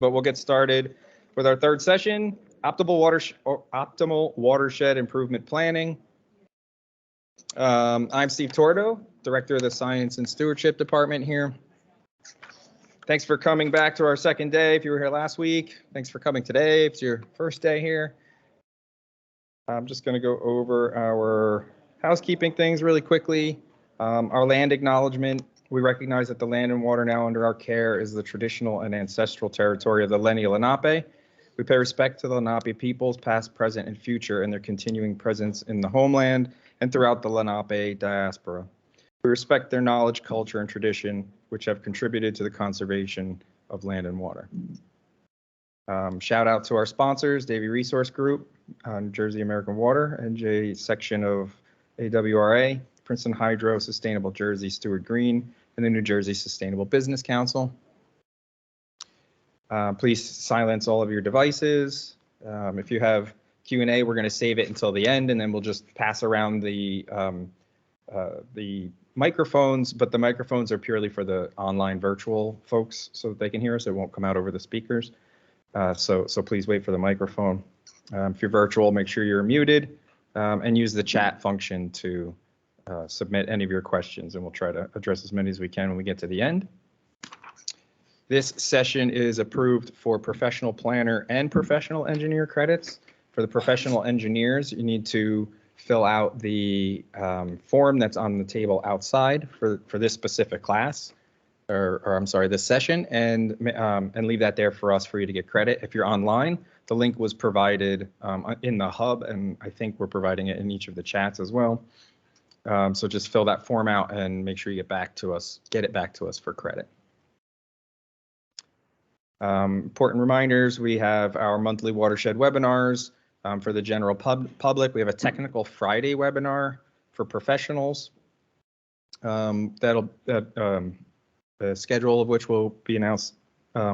but we'll get started with our third session, optimal watershed improvement planning. I'm Steve Tordo, Director of the Science and Stewardship Department here. Thanks for coming back to our second day. If you were here last week, thanks for coming today. If it's your first day here, I'm just going to go over our housekeeping things really quickly. Our land acknowledgement. We recognize that the land and water now under our care is the traditional and ancestral territory of the Lenni Lenape. We pay respect to the Lenape peoples, past, present, and future, and their continuing presence in the homeland and throughout the Lenape diaspora. We respect their knowledge, culture, and tradition, which have contributed to the conservation of land and water. Shout out to our sponsors, Davie Resource Group, New Jersey American Water, NJ section of AWRA, Princeton Hydro, Sustainable Jersey, Stuart Green, and the New Jersey Sustainable Business Council. Please silence all of your devices. If you have Q&A, we're going to save it until the end, and then we'll just pass around the microphones, but the microphones are purely for the online virtual folks so that they can hear us. It won't come out over the speakers. So please wait for the microphone. If you're virtual, make sure you're muted and use the chat function to submit any of your questions, and we'll try to address as many as we can when we get to the end. This session is approved for professional planner and professional engineer credits. For the professional engineers, you need to fill out the form that's on the table outside for this specific class, or I'm sorry, this session, and leave that there for us for you to get credit. If you're online, the link was provided in the hub, and I think we're providing it in each of the chats as well. So just fill that form out and make sure you get it back to us for credit. Important reminders, we have our monthly watershed webinars for the general public. We have a technical Friday webinar for professionals. The schedule of which will be announced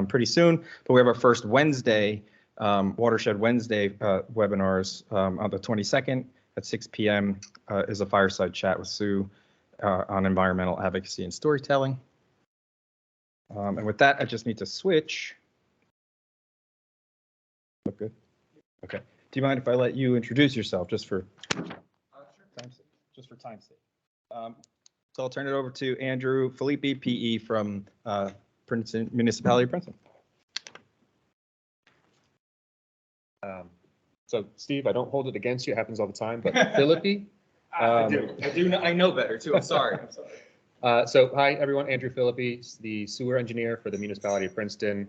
pretty soon, but we have our first Wednesday, Watershed Wednesday webinars on the 22nd at 6 p.m. Is a fireside chat with Sue on environmental advocacy and storytelling. And with that, I just need to switch. Look good? Okay. Do you mind if I let you introduce yourself just for time's sake? Just for time's sake. So I'll turn it over to Andrew Filippi, PE from Princeton, Municipality of Princeton. So Steve, I don't hold it against you. It happens all the time, but Filippi. I know better too. I'm sorry. So hi everyone, Andrew Filippi, the sewer engineer for the Municipality of Princeton.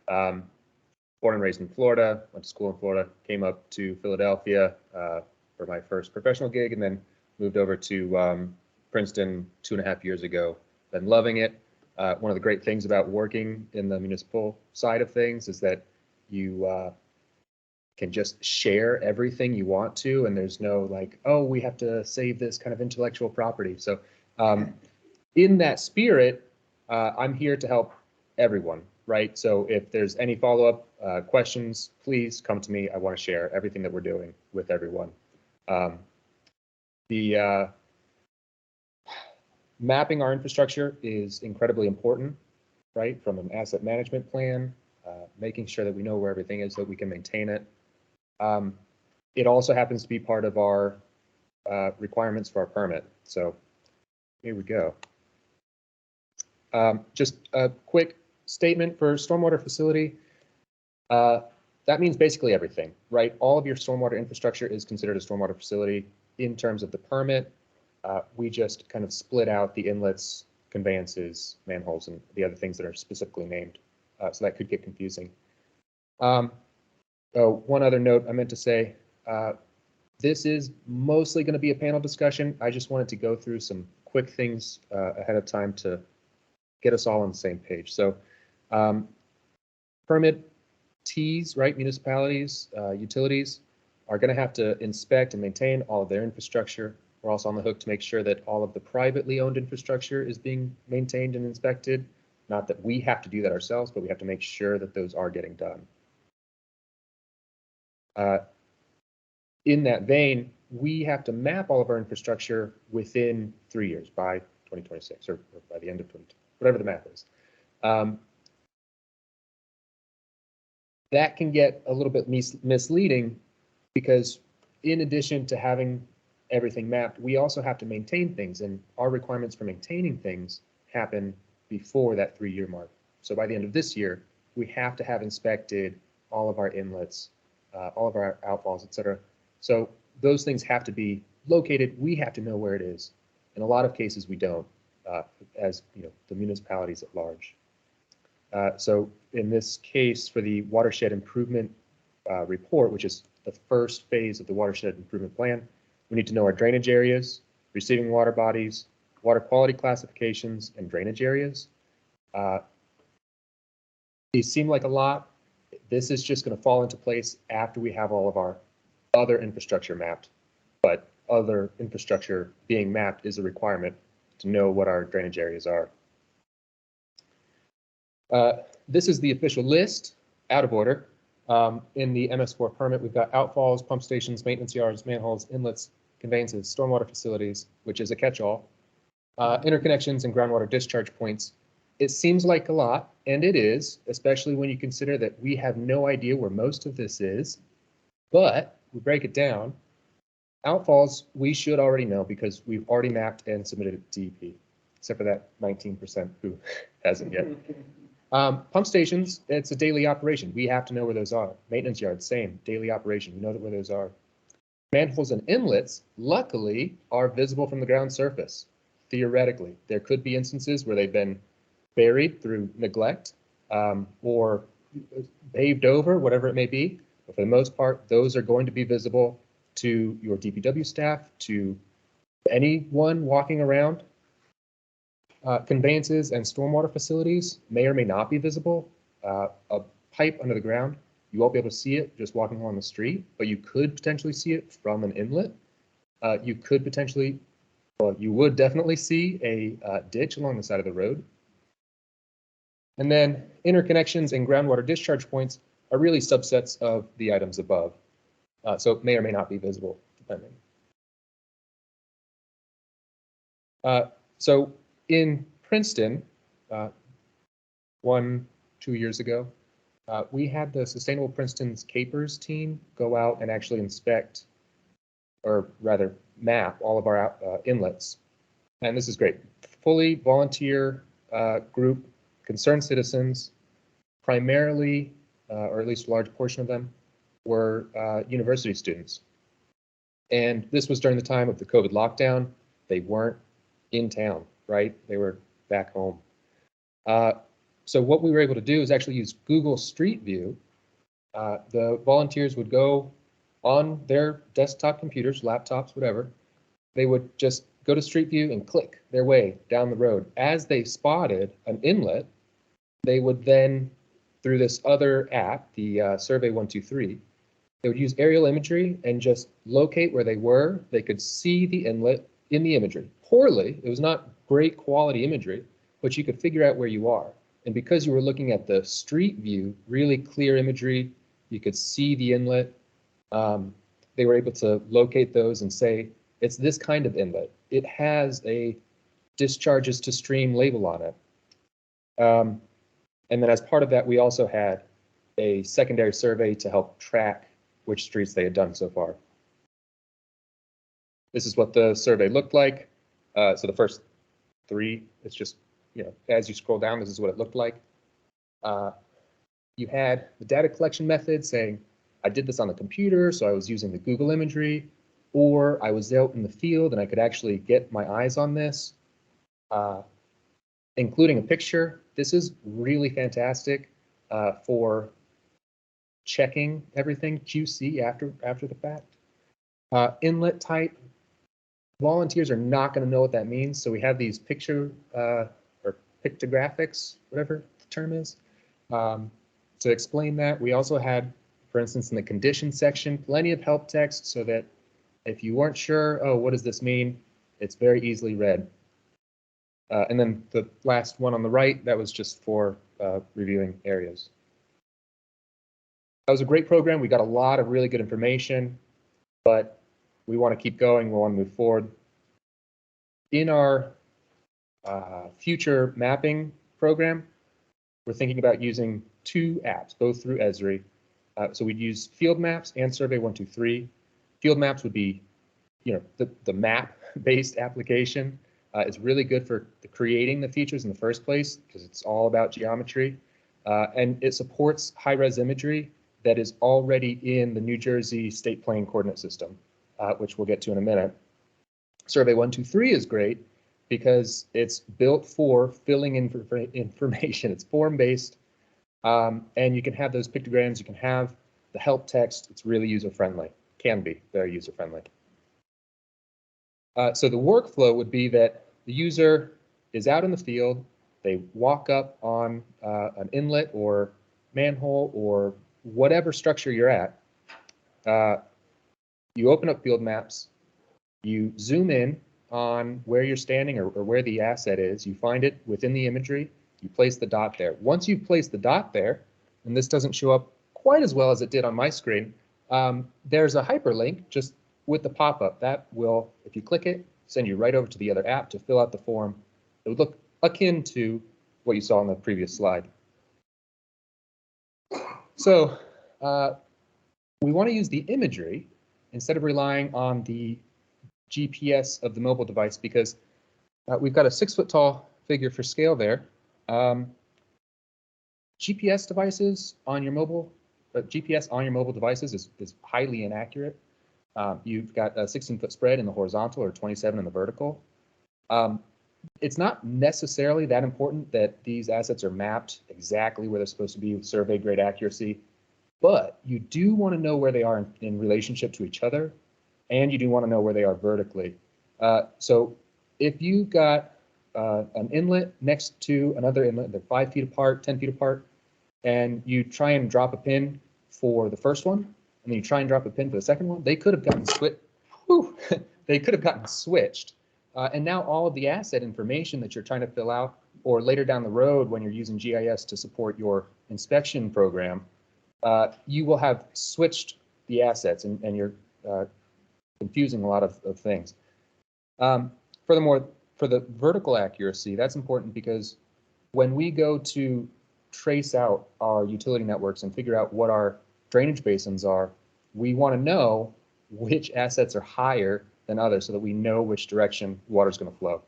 Born and raised in Florida, went to school in Florida, came up to Philadelphia for my first professional gig, and then moved over to Princeton 2.5 years ago. Been loving it. One of the great things about working in the municipal side of things is that you can just share everything you want to, and there's no like, oh, we have to save this kind of intellectual property. So in that spirit, I'm here to help everyone, right? So if there's any follow-up questions, please come to me. I want to share everything that we're doing with everyone. Mapping our infrastructure is incredibly important, right? From an asset management plan, making sure that we know where everything is so that we can maintain it. It also happens to be part of our requirements for our permit. So here we go. Just a quick statement for stormwater facility. That means basically everything, right? All of your stormwater infrastructure is considered a stormwater facility in terms of the permit. We just kind of split out the inlets, conveyances, manholes, and the other things that are specifically named. So that could get confusing. One other note I meant to say, this is mostly going to be a panel discussion. I just wanted to go through some quick things ahead of time to get us all on the same page. So permittees, right, municipalities, utilities are going to have to inspect and maintain all of their infrastructure. We're also on the hook to make sure that all of the privately owned infrastructure is being maintained and inspected. Not that we have to do that ourselves, but we have to make sure that those are getting done. In that vein, we have to map all of our infrastructure within 3 years, by 2026 or by the end of 2020, whatever the math is. that can get a little bit misleading because in addition to having everything mapped, we also have to maintain things, and our requirements for maintaining things happen before that 3-year mark. So by the end of this year, we have to have inspected all of our inlets, all of our outfalls, et cetera. So those things have to be located. We have to know where it is. In a lot of cases, we don't, as you know, the municipalities at large. So in this case, for the watershed improvement report, which is the first phase of the watershed improvement plan, we need to know our drainage areas, receiving water bodies, water quality classifications, and drainage areas. These seem like a lot. This is just going to fall into place after we have all of our other infrastructure mapped, but other infrastructure being mapped is a requirement to know what our drainage areas are. This is the official list, out of order. In the MS4 permit, we've got outfalls, pump stations, maintenance yards, manholes, inlets, conveyances, stormwater facilities, which is a catch-all, interconnections and groundwater discharge points. It seems like a lot, and it is, especially when you consider that we have no idea where most of this is, but we break it down. Outfalls, we should already know because we've already mapped and submitted it to DEP, except for that 19% who hasn't yet. Pump stations, it's a daily operation. We have to know where those are. Maintenance yards, same, daily operation. We know where those are. Manholes and inlets, luckily, are visible from the ground surface. Theoretically, there could be instances where they've been buried through neglect or paved over, whatever it may be. But for the most part, those are going to be visible to your DPW staff, to anyone walking around. Conveyances and stormwater facilities may or may not be visible. A pipe under the ground, you won't be able to see it just walking along the street, but you could potentially see it from an inlet. You could potentially, well, you would definitely see a ditch along the side of the road. And then interconnections and groundwater discharge points are really subsets of the items above. So it may or may not be visible, depending. So in Princeton, 2 years ago, we had the Sustainable Princeton's Capers team go out and actually inspect, or rather map, all of our inlets. And this is great. Fully volunteer group, concerned citizens, primarily, or at least a large portion of them, were university students. And this was during the time of the COVID lockdown. They weren't in town, right? They were back home. So what we were able to do is actually use Google Street View. The volunteers would go on their desktop computers, laptops, whatever. They would just go to Street View and click their way down the road. As they spotted an inlet, they would then, through this other app, the Survey 123, they would use aerial imagery and just locate where they were. They could see the inlet in the imagery. Poorly, it was not great quality imagery, but you could figure out where you are. And because you were looking at the street view, really clear imagery, you could see the inlet. They were able to locate those and say, it's this kind of inlet. It has a discharges to stream label on it. And then as part of that, we also had a secondary survey to help track which streets they had done so far. This is what the survey looked like. So the first 3, it's just, you know, as you scroll down, this is what it looked like. You had the data collection method saying, I did this on the computer, so I was using the Google imagery, or I was out in the field and I could actually get my eyes on this, including a picture. This is really fantastic for checking everything QC after the fact. Inlet type, volunteers are not going to know what that means, so we have these picture or pictographics, whatever the term is, to explain that. We also had, for instance, in the condition section, plenty of help text so that if you weren't sure, oh, what does this mean? It's very easily read. And then the last one on the right, that was just for reviewing areas. That was a great program. We got a lot of really good information, but we want to keep going. We want to move forward. In our future mapping program, we're thinking about using 2 apps, both through Esri. So we'd use field maps and Survey 123. Field maps would be, the map-based application. It's really good for creating the features in the first place because it's all about geometry. And it supports high-res imagery that is already in the New Jersey State Plane Coordinate System, which we'll get to in a minute. Survey 123 is great because it's built for filling in information. It's form-based, and you can have those pictograms. You can have the help text. It's really user-friendly. Can be very user-friendly. So the workflow would be that the user is out in the field. They walk up on an inlet or manhole or whatever structure you're at. You open up field maps. You zoom in on where you're standing or where the asset is. You find it within the imagery. You place the dot there. Once you've placed the dot there, and this doesn't show up quite as well as it did on my screen, there's a hyperlink just with the pop-up that will, if you click it, send you right over to the other app to fill out the form. It would look akin to what you saw on the previous slide. So we want to use the imagery instead of relying on the GPS of the mobile device because we've got a 6-foot tall figure for scale there. GPS devices on your mobile, GPS on your mobile devices is highly inaccurate. You've got a 16-foot spread in the horizontal or 27 in the vertical. It's not necessarily that important that these assets are mapped exactly where they're supposed to be with survey grade accuracy, but you do want to know where they are in relationship to each other, and you do want to know where they are vertically. So if you've got an inlet next to another inlet, they're 5 feet apart, 10 feet apart, and you try and drop a pin for the first one, and then you try and drop a pin for the second one, they could have gotten switched. And now all of the asset information that you're trying to fill out, or later down the road when you're using GIS to support your inspection program, you will have switched the assets and you're confusing a lot of things. Furthermore, for the vertical accuracy, that's important because when we go to trace out our utility networks and figure out what our drainage basins are, we want to know which assets are higher than others so that we know which direction water is going to flow.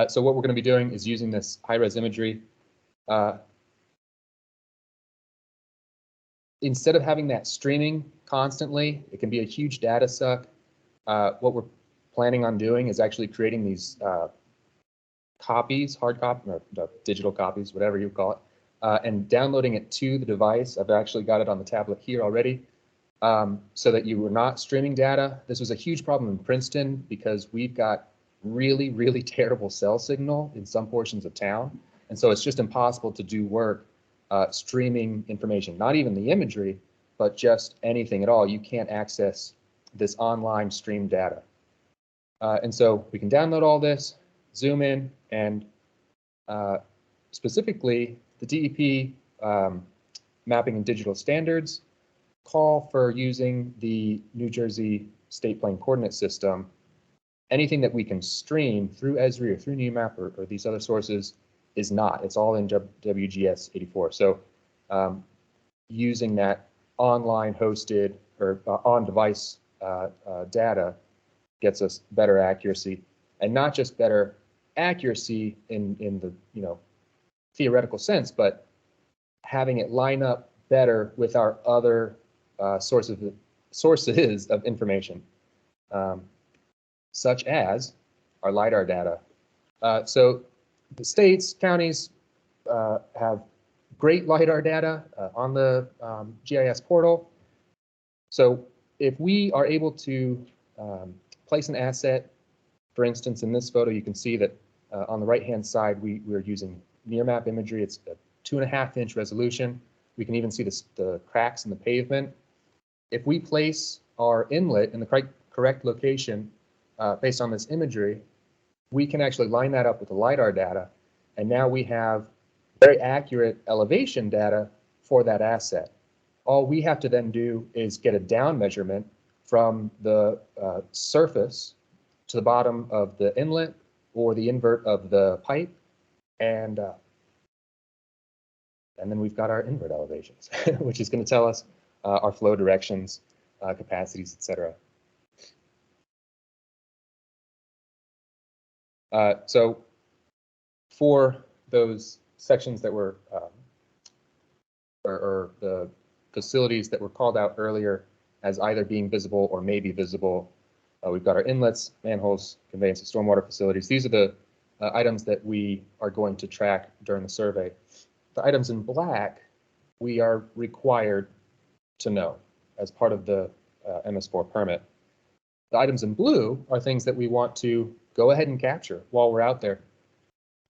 So what we're going to be doing is using this high-res imagery. Instead of having that streaming constantly, it can be a huge data suck. What we're planning on doing is actually creating these copies, hard copy, or digital copies, whatever you call it, and downloading it to the device. I've actually got it on the tablet here already, so that you were not streaming data. This was a huge problem in Princeton because we've got really, really terrible cell signal in some portions of town. And so it's just impossible to do work streaming information, not even the imagery, but just anything at all. You can't access this online stream data. And so we can download all this, zoom in, and specifically the DEP mapping and digital standards call for using the New Jersey State Plane Coordinate System. Anything that we can stream through Esri or through NewMap or these other sources is not. It's all in WGS 84. So using that online hosted or on-device data gets us better accuracy, and not just better accuracy in the theoretical sense, but having it line up better with our other sources of information, such as our LiDAR data. So the states, counties have great LiDAR data on the GIS portal. So if we are able to place an asset, for instance, in this photo, you can see that on the right-hand side, we're using near map imagery. It's a 2.5-inch resolution. We can even see the cracks in the pavement. If we place our inlet in the correct location based on this imagery, we can actually line that up with the LiDAR data, and now we have very accurate elevation data for that asset. All we have to then do is get a down measurement from the surface to the bottom of the inlet or the invert of the pipe, and And then we've got our invert elevations, which is going to tell us our flow directions, capacities, etc. So for those sections that were, or the facilities that were called out earlier as either being visible or maybe visible, we've got our inlets, manholes, conveyance of stormwater facilities. These are the items that we are going to track during the survey. The items in black, we are required to know as part of the MS4 permit. The items in blue are things that we want to go ahead and capture while we're out there.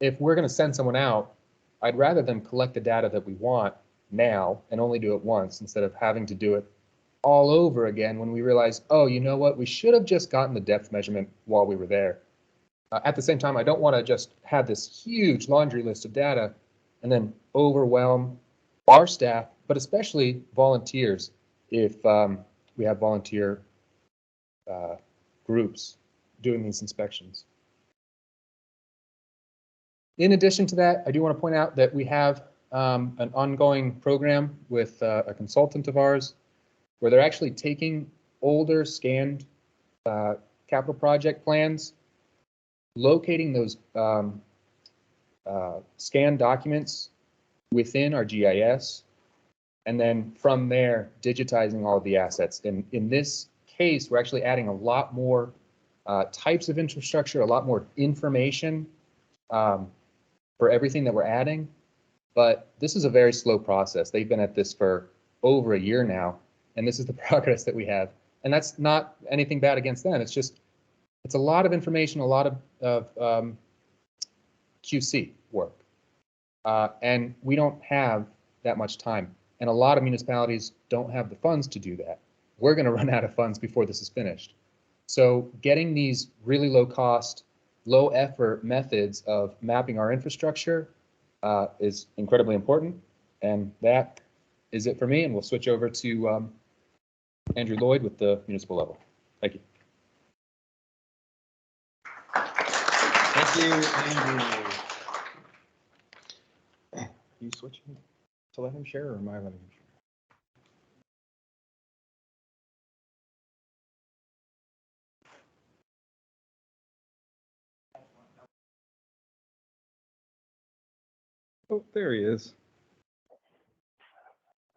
If we're going to send someone out, I'd rather them collect the data that we want now and only do it once instead of having to do it all over again when we realize, oh, you know what, we should have just gotten the depth measurement while we were there. At the same time, I don't want to just have this huge laundry list of data and then overwhelm our staff, but especially volunteers if we have volunteer groups doing these inspections. In addition to that, I do want to point out that we have an ongoing program with a consultant of ours where they're actually taking older scanned capital project plans, locating those scanned documents within our GIS, and then from there digitizing all of the assets. And in this case, we're actually adding a lot more types of infrastructure, a lot more information for everything that we're adding. But this is a very slow process. They've been at this for over a year now, and this is the progress that we have. And that's not anything bad against them. It's just, it's a lot of information, a lot of QC work. And we don't have that much time. And a lot of municipalities don't have the funds to do that. We're going to run out of funds before this is finished. So getting these really low cost, low effort methods of mapping our infrastructure is incredibly important. And that is it for me. And we'll switch over to Andrew Lloyd with the municipal level. Thank you. Thank you, Andrew. Are you switching to let him share, or am I letting him share? Oh, there he is.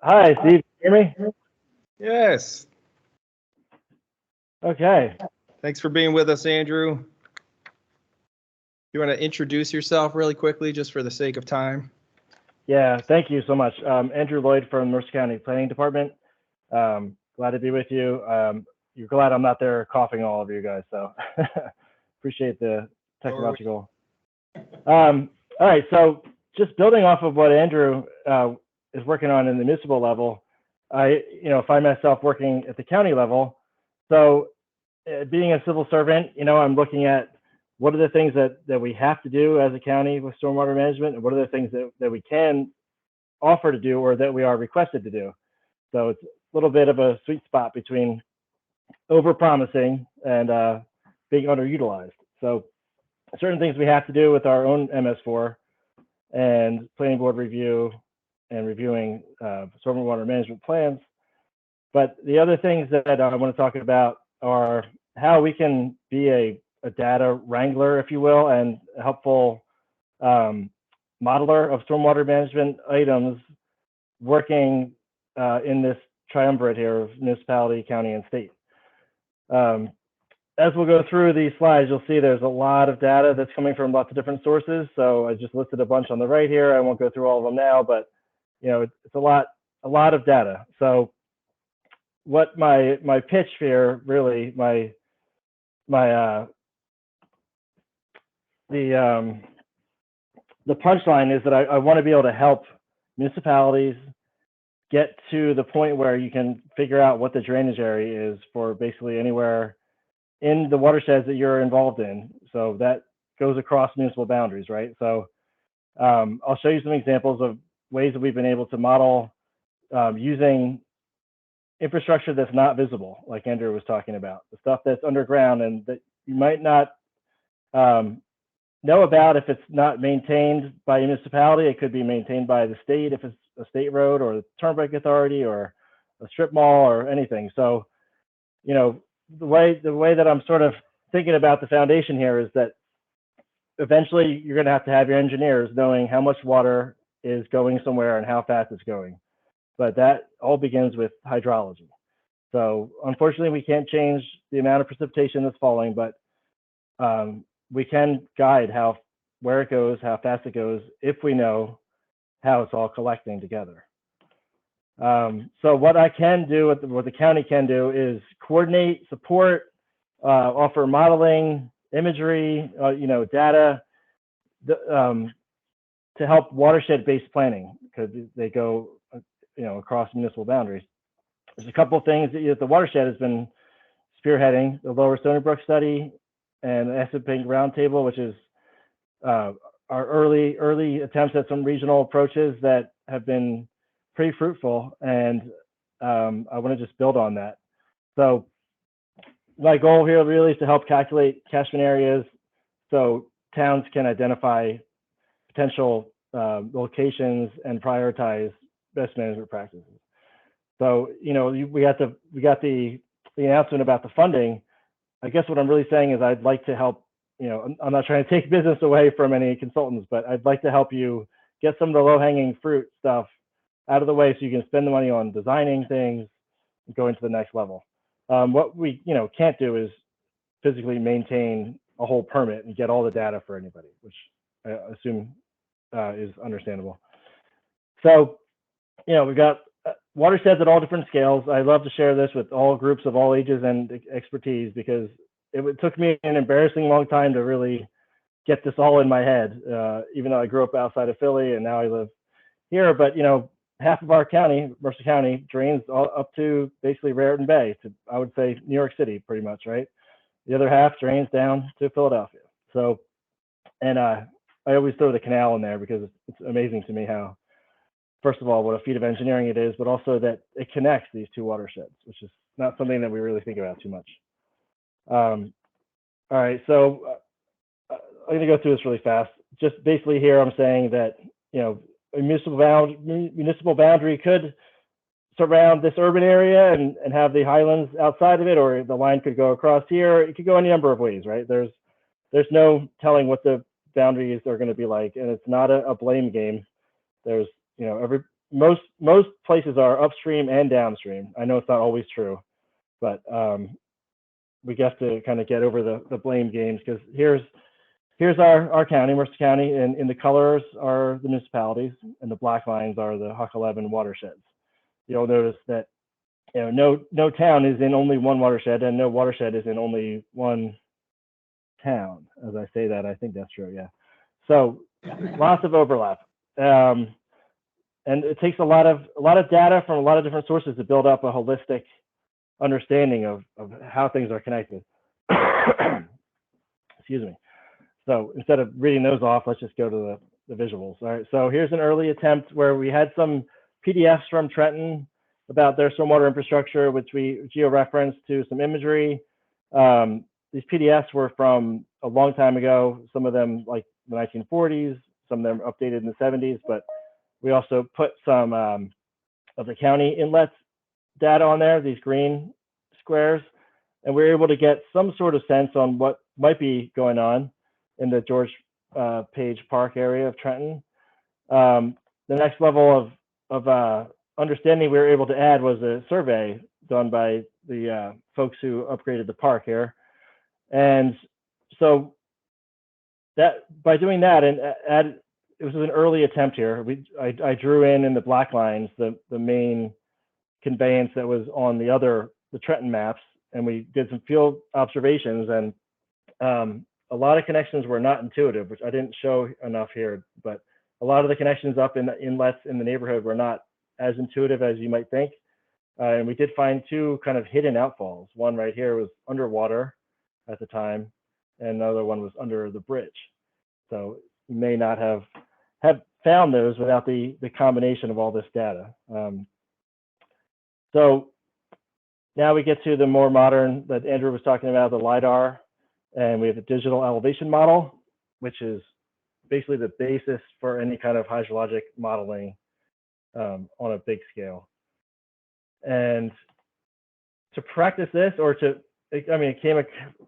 Hi, Steve. Can you hear me? Yes. Okay. Thanks for being with us, Andrew. You want to introduce yourself really quickly, just for the sake of time? Yeah, thank you so much. Andrew Lloyd from Mercer County Planning Department. Glad to be with you. You're glad I'm not there coughing all over you guys, so appreciate the technological. All right, so just building off of what Andrew is working on in the municipal level, I find myself working at the county level. So being a civil servant, I'm looking at what are the things that we have to do as a county with stormwater management, and what are the things that we can offer to do or that we are requested to do. So it's a little bit of a sweet spot between over-promising and being underutilized. So certain things we have to do with our own MS4 and planning board review and reviewing stormwater management plans. But the other things that I want to talk about are how we can be a data wrangler, if you will, and a helpful modeler of stormwater management items working in this triumvirate here of municipality, county, and state. As we'll go through these slides, you'll see there's a lot of data that's coming from lots of different sources. So I just listed a bunch on the right here. I won't go through all of them now, but it's a lot of data. So what my pitch here, really, the punchline is that I want to be able to help municipalities get to the point where you can figure out what the drainage area is for basically anywhere in the watersheds that you're involved in. So that goes across municipal boundaries, right? So I'll show you some examples of ways that we've been able to model using infrastructure that's not visible, like Andrew was talking about, the stuff that's underground and that you might not know about if it's not maintained by a municipality. It could be maintained by the state if it's a state road, or the Turnpike Authority, or a strip mall, or anything. So, you know, the way that I'm sort of thinking about the foundation here is that eventually you're going to have your engineers knowing how much water is going somewhere and how fast it's going. But that all begins with hydrology. So unfortunately, we can't change the amount of precipitation that's falling, but we can guide where it goes, how fast it goes, if we know how it's all collecting together. So what I can do, what the county can do, is coordinate, support, offer modeling, imagery, you know, data, to help watershed-based planning, because they go, you know, across municipal boundaries. There's a couple of things that the watershed has been spearheading: the Lower Stony Brook study and the Essex Roundtable, which is our early attempts at some regional approaches that have been pretty fruitful, and I want to just build on that. So my goal here really is to help calculate catchment areas so towns can identify potential locations and prioritize best management practices. So, you know, we got the announcement about the funding. I guess what I'm really saying is I'd like to help, you know, I'm not trying to take business away from any consultants, but I'd like to help you get some of the low-hanging fruit stuff out of the way so you can spend the money on designing things and going to the next level. What we, you know, can't do is physically maintain a whole permit and get all the data for anybody, which I assume is understandable. So, you know, we've got watersheds at all different scales. I love to share this with all groups of all ages and expertise, because it took me an embarrassing long time to really get this all in my head, even though I grew up outside of Philly and now I live here. But, you know, half of our county, Mercer County, drains up to basically Raritan Bay, to, I would say, New York City, pretty much, right? The other half drains down to Philadelphia. So, and I always throw the canal in there because it's amazing to me how, first of all, what a feat of engineering it is, but also that it connects these two watersheds, which is not something that we really think about too much. All right, so I'm going to go through this really fast. Just basically here, I'm saying that, you know, a municipal boundary could surround this urban area and have the highlands outside of it, or the line could go across here. It could go any number of ways, right? There's no telling what the boundaries are going to be like, and it's not a blame game. There's, you know, most places are upstream and downstream. I know it's not always true, but we have to kind of get over the blame games, because here's our county, Mercer County, and in the colors are the municipalities, and the black lines are the Huck 11 watersheds. You'll notice that, you know, no town is in only one watershed, and no watershed is in only one town. As I say that, I think that's true. Yeah. So lots of overlap, and it takes a lot of data from a lot of different sources to build up a holistic understanding of how things are connected. Excuse me. So instead of reading those off, let's just go to the visuals. All right. So here's an early attempt where we had some PDFs from Trenton about their stormwater infrastructure, which we geo-referenced to some imagery. These PDFs were from a long time ago, some of them like the 1940s, some of them updated in the 70s, but we also put some of the county inlet data on there, these green squares, and we were able to get some sort of sense on what might be going on in the George Page Park area of Trenton. The next level of understanding we were able to add was a survey done by the folks who upgraded the park here. And so that by doing that, and it was an early attempt here. I drew in the black lines the main conveyance that was on the Trenton maps, and we did some field observations, and a lot of connections were not intuitive, which I didn't show enough here, but a lot of the connections up in the inlets in the neighborhood were not as intuitive as you might think. And we did find two kind of hidden outfalls. One right here was underwater at the time, and another one was under the bridge. So you may not have found those without the combination of all this data. So now we get to the more modern that Andrew was talking about, the LiDAR, and we have a digital elevation model. which is basically the basis for any kind of hydrologic modeling on a big scale. And to practice this, or to, I mean, it came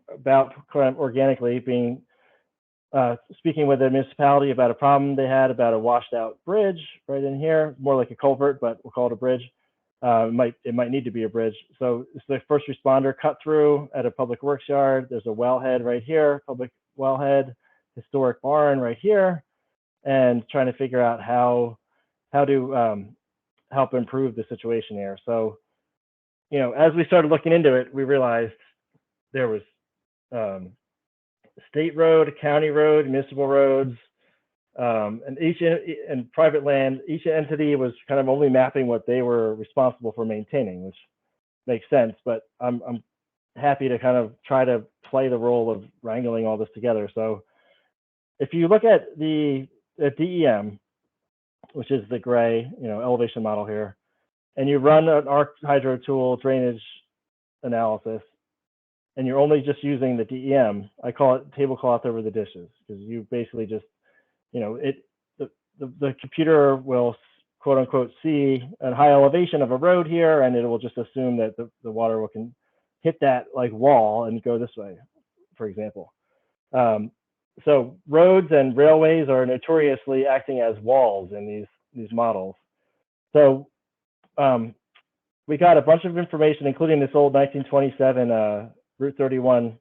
about kind of organically, being speaking with a municipality about a problem they had about a washed out bridge right in here, more like a culvert, but we'll call it a bridge. It might need to be a bridge. So it's the first responder cut through at a public works yard. There's a wellhead right here, public wellhead, historic barn right here, and trying to figure out how to help improve the situation here. So, you know, as we started looking into it, we realized there was state road, county road, municipal roads, and private land. Each entity was kind of only mapping what they were responsible for maintaining, which makes sense. But I'm happy to kind of try to play the role of wrangling all this together. So if you look at the DEM, which is the gray, you know, elevation model here, and you run an ArcHydro drainage analysis, and you're only just using the DEM, I call it tablecloth over the dishes, because you basically just, you know, the computer will quote unquote see a high elevation of a road here, and it will just assume that the water can hit that like wall and go this way, for example. So roads and railways are notoriously acting as walls in these models. So we got a bunch of information, including this old 1927 Route 31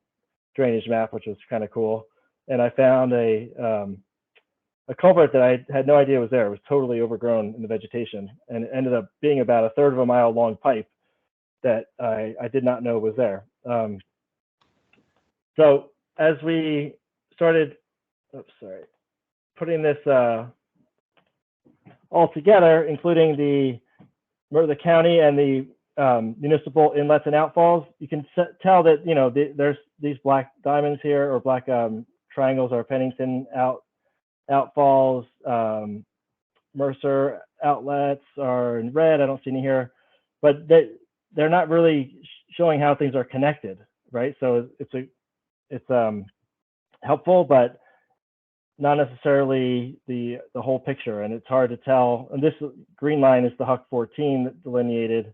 drainage map, which was kind of cool. And I found a culvert that I had no idea was there. It was totally overgrown in the vegetation, and it ended up being about 1/3 of a mile long pipe that I did not know was there. So as we started, putting this all together, including the county and the municipal inlets and outfalls, you can tell that, you know, there's these black diamonds here, or black triangles, are Pennington outfalls. Mercer outlets are in red. I don't see any here, but they're not really showing how things are connected, right? So it's helpful, but not necessarily the whole picture, and it's hard to tell. And this green line is the Huck 14 that delineated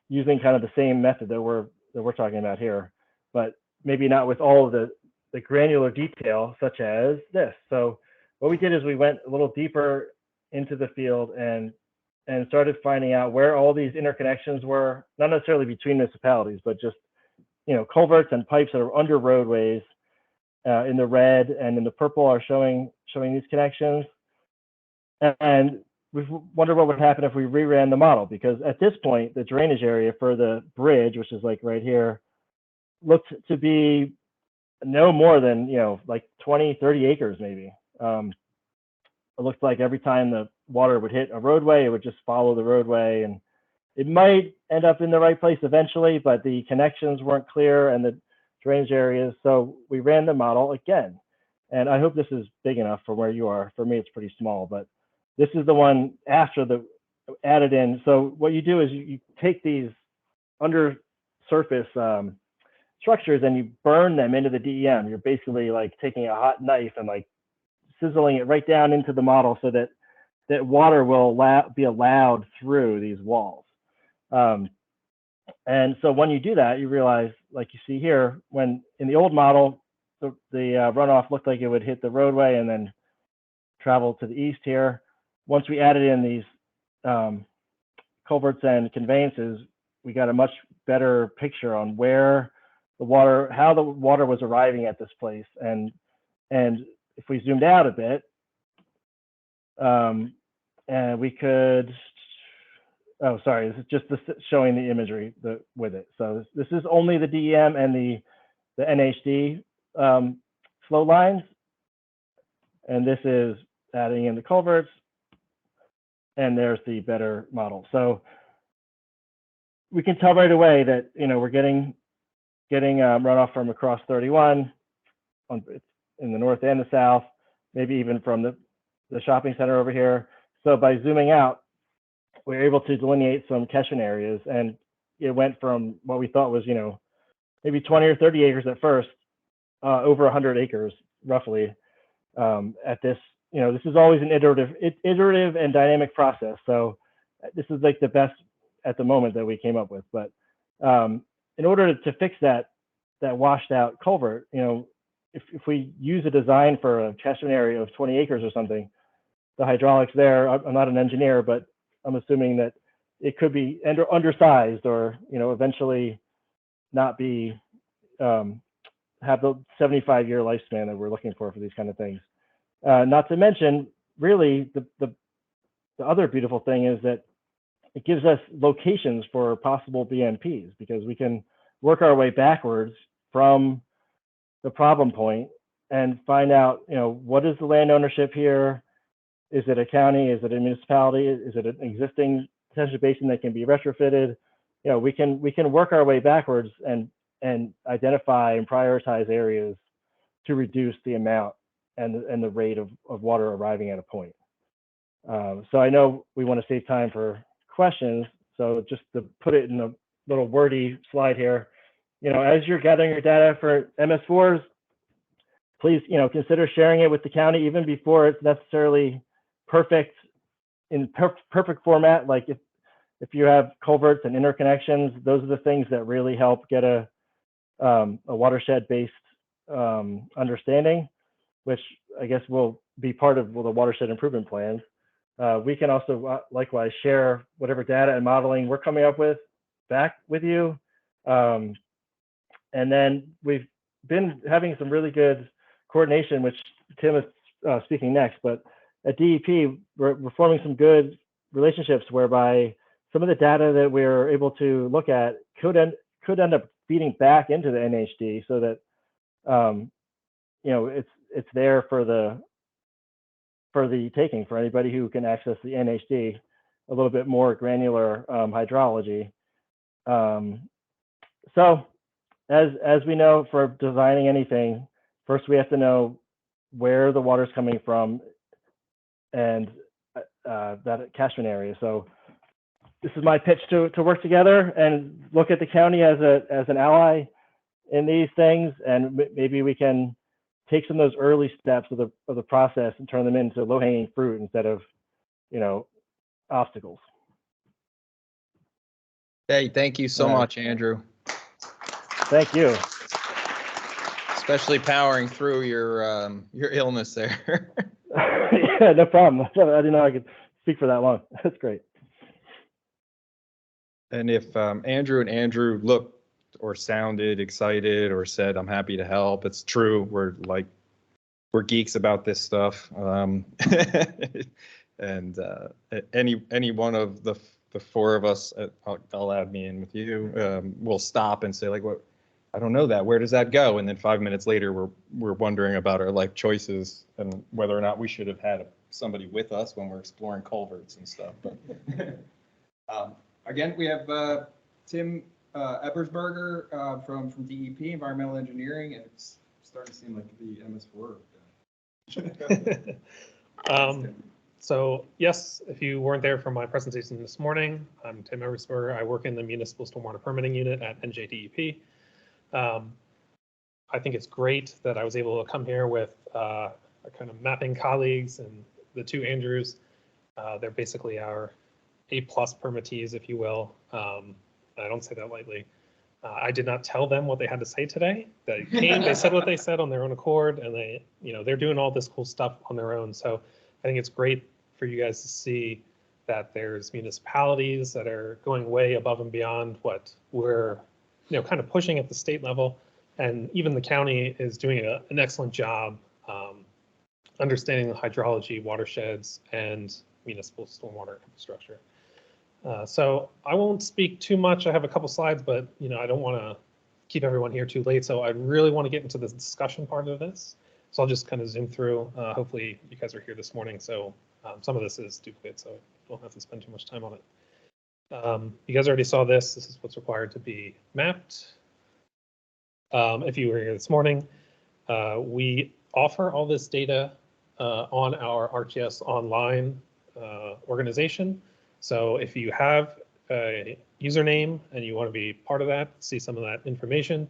using kind of the same method that we're talking about here, but maybe not with all of the granular detail such as this. So what we did is we went a little deeper into the field and started finding out where all these interconnections were, not necessarily between municipalities, but just, you know, culverts and pipes that are under roadways. In the red and in the purple are showing these connections. And we wondered what would happen if we reran the model, because at this point, the drainage area for the bridge, which is like right here, looked to be no more than, you know, like 20, 30 acres maybe. It looked like every time the water would hit a roadway, it would just follow the roadway, and it might end up in the right place eventually, but the connections weren't clear and the drainage areas. So we ran the model again, and I hope this is big enough for where you are. For me, it's pretty small, but this is the one after the added in. So what you do is you take these under surface structures and you burn them into the DEM. You're basically like taking a hot knife and like sizzling it right down into the model so that water will be allowed through these walls. And so when you do that, you realize, like you see here, when in the old model, the runoff looked like it would hit the roadway and then travel to the east here. Once we added in these culverts and conveyances, we got a much better picture on where the water, how the water was arriving at this place. And if we zoomed out a bit, and we could, oh, sorry, this is just showing the imagery with it. So this is only the DEM and the NHD flow lines. And this is adding in the culverts. And there's the better model. So we can tell right away that, you know, we're getting runoff from across 31 in the north and the south, maybe even from the shopping center over here. So by zooming out, we're able to delineate some catchment areas, and it went from what we thought was, you know, maybe 20 or 30 acres at first, over 100 acres roughly at this. This is always an iterative and dynamic process. So this is like the best at the moment that we came up with. But in order to fix that washed out culvert, if we use a design for a catchment area of 20 acres or something, the hydraulics there, I'm not an engineer, but I'm assuming that it could be undersized or, eventually not be, have the 75-year lifespan that we're looking for these kind of things. Not to mention, really, the other beautiful thing is that it gives us locations for possible BMPs, because we can work our way backwards from the problem point and find out, what is the land ownership here? Is it a county? Is it a municipality? Is it an existing detention basin that can be retrofitted? We can work our way backwards and identify and prioritize areas to reduce the amount and the rate of water arriving at a point. So I know we want to save time for questions. So just to put it in a little wordy slide here, as you're gathering your data for MS4s, please, consider sharing it with the county even before it's necessarily perfect in perfect format. Like if you have culverts and interconnections, those are the things that really help get a watershed-based understanding, which I guess will be part of the watershed improvement plans. We can also likewise share whatever data and modeling we're coming up with back with you. And then we've been having some really good coordination, which Tim is speaking next, but at DEP, we're forming some good relationships whereby some of the data that we're able to look at could end up feeding back into the NHD, so that it's there for the taking for anybody who can access the NHD, a little bit more granular hydrology. So as we know, for designing anything, first we have to know where the water's coming from and that catchment area. So this is my pitch to work together and look at the county as an ally in these things, and maybe we can take some of those early steps of the process and turn them into low-hanging fruit instead of, obstacles. Hey, thank you so much, Andrew. Thank you. Especially powering through your illness there. Yeah, no problem. I didn't know I could speak for that long. That's great. And if Andrew looked or sounded excited or said, "I'm happy to help," it's true. We're geeks about this stuff. And any one of the four of us, I'll add me in with you, will stop and say, like, "What? I don't know that. Where does that go?" And then 5 minutes later, we're wondering about our life choices and whether or not we should have had somebody with us when we're exploring culverts and stuff. But again, we have Tim Ebersberger from DEP, Environmental Engineering, and it's starting to seem like the MS4 guy. So yes, if you weren't there for my presentation this morning, I'm Tim Ebersberger. I work in the Municipal Stormwater Permitting Unit at NJDEP. I think it's great that I was able to come here with our kind of mapping colleagues and the two Andrews. They're basically our A+ permittees, if you will. I don't say that lightly. I did not tell them what they had to say today. They came, they said what they said on their own accord, and they're doing all this cool stuff on their own. So I think it's great for you guys to see that there's municipalities that are going way above and beyond what we're, kind of pushing at the state level. And even the county is doing an excellent job understanding the hydrology, watersheds, and municipal stormwater infrastructure. So I won't speak too much. I have a couple slides, but I don't want to keep everyone here too late. So I really want to get into the discussion part of this. So I'll just kind of zoom through. Hopefully you guys are here this morning. So some of this is duplicate, so I don't have to spend too much time on it. You guys already saw this. This is what's required to be mapped. If you were here this morning, we offer all this data on our ArcGIS online organization. So if you have a username and you want to be part of that, see some of that information,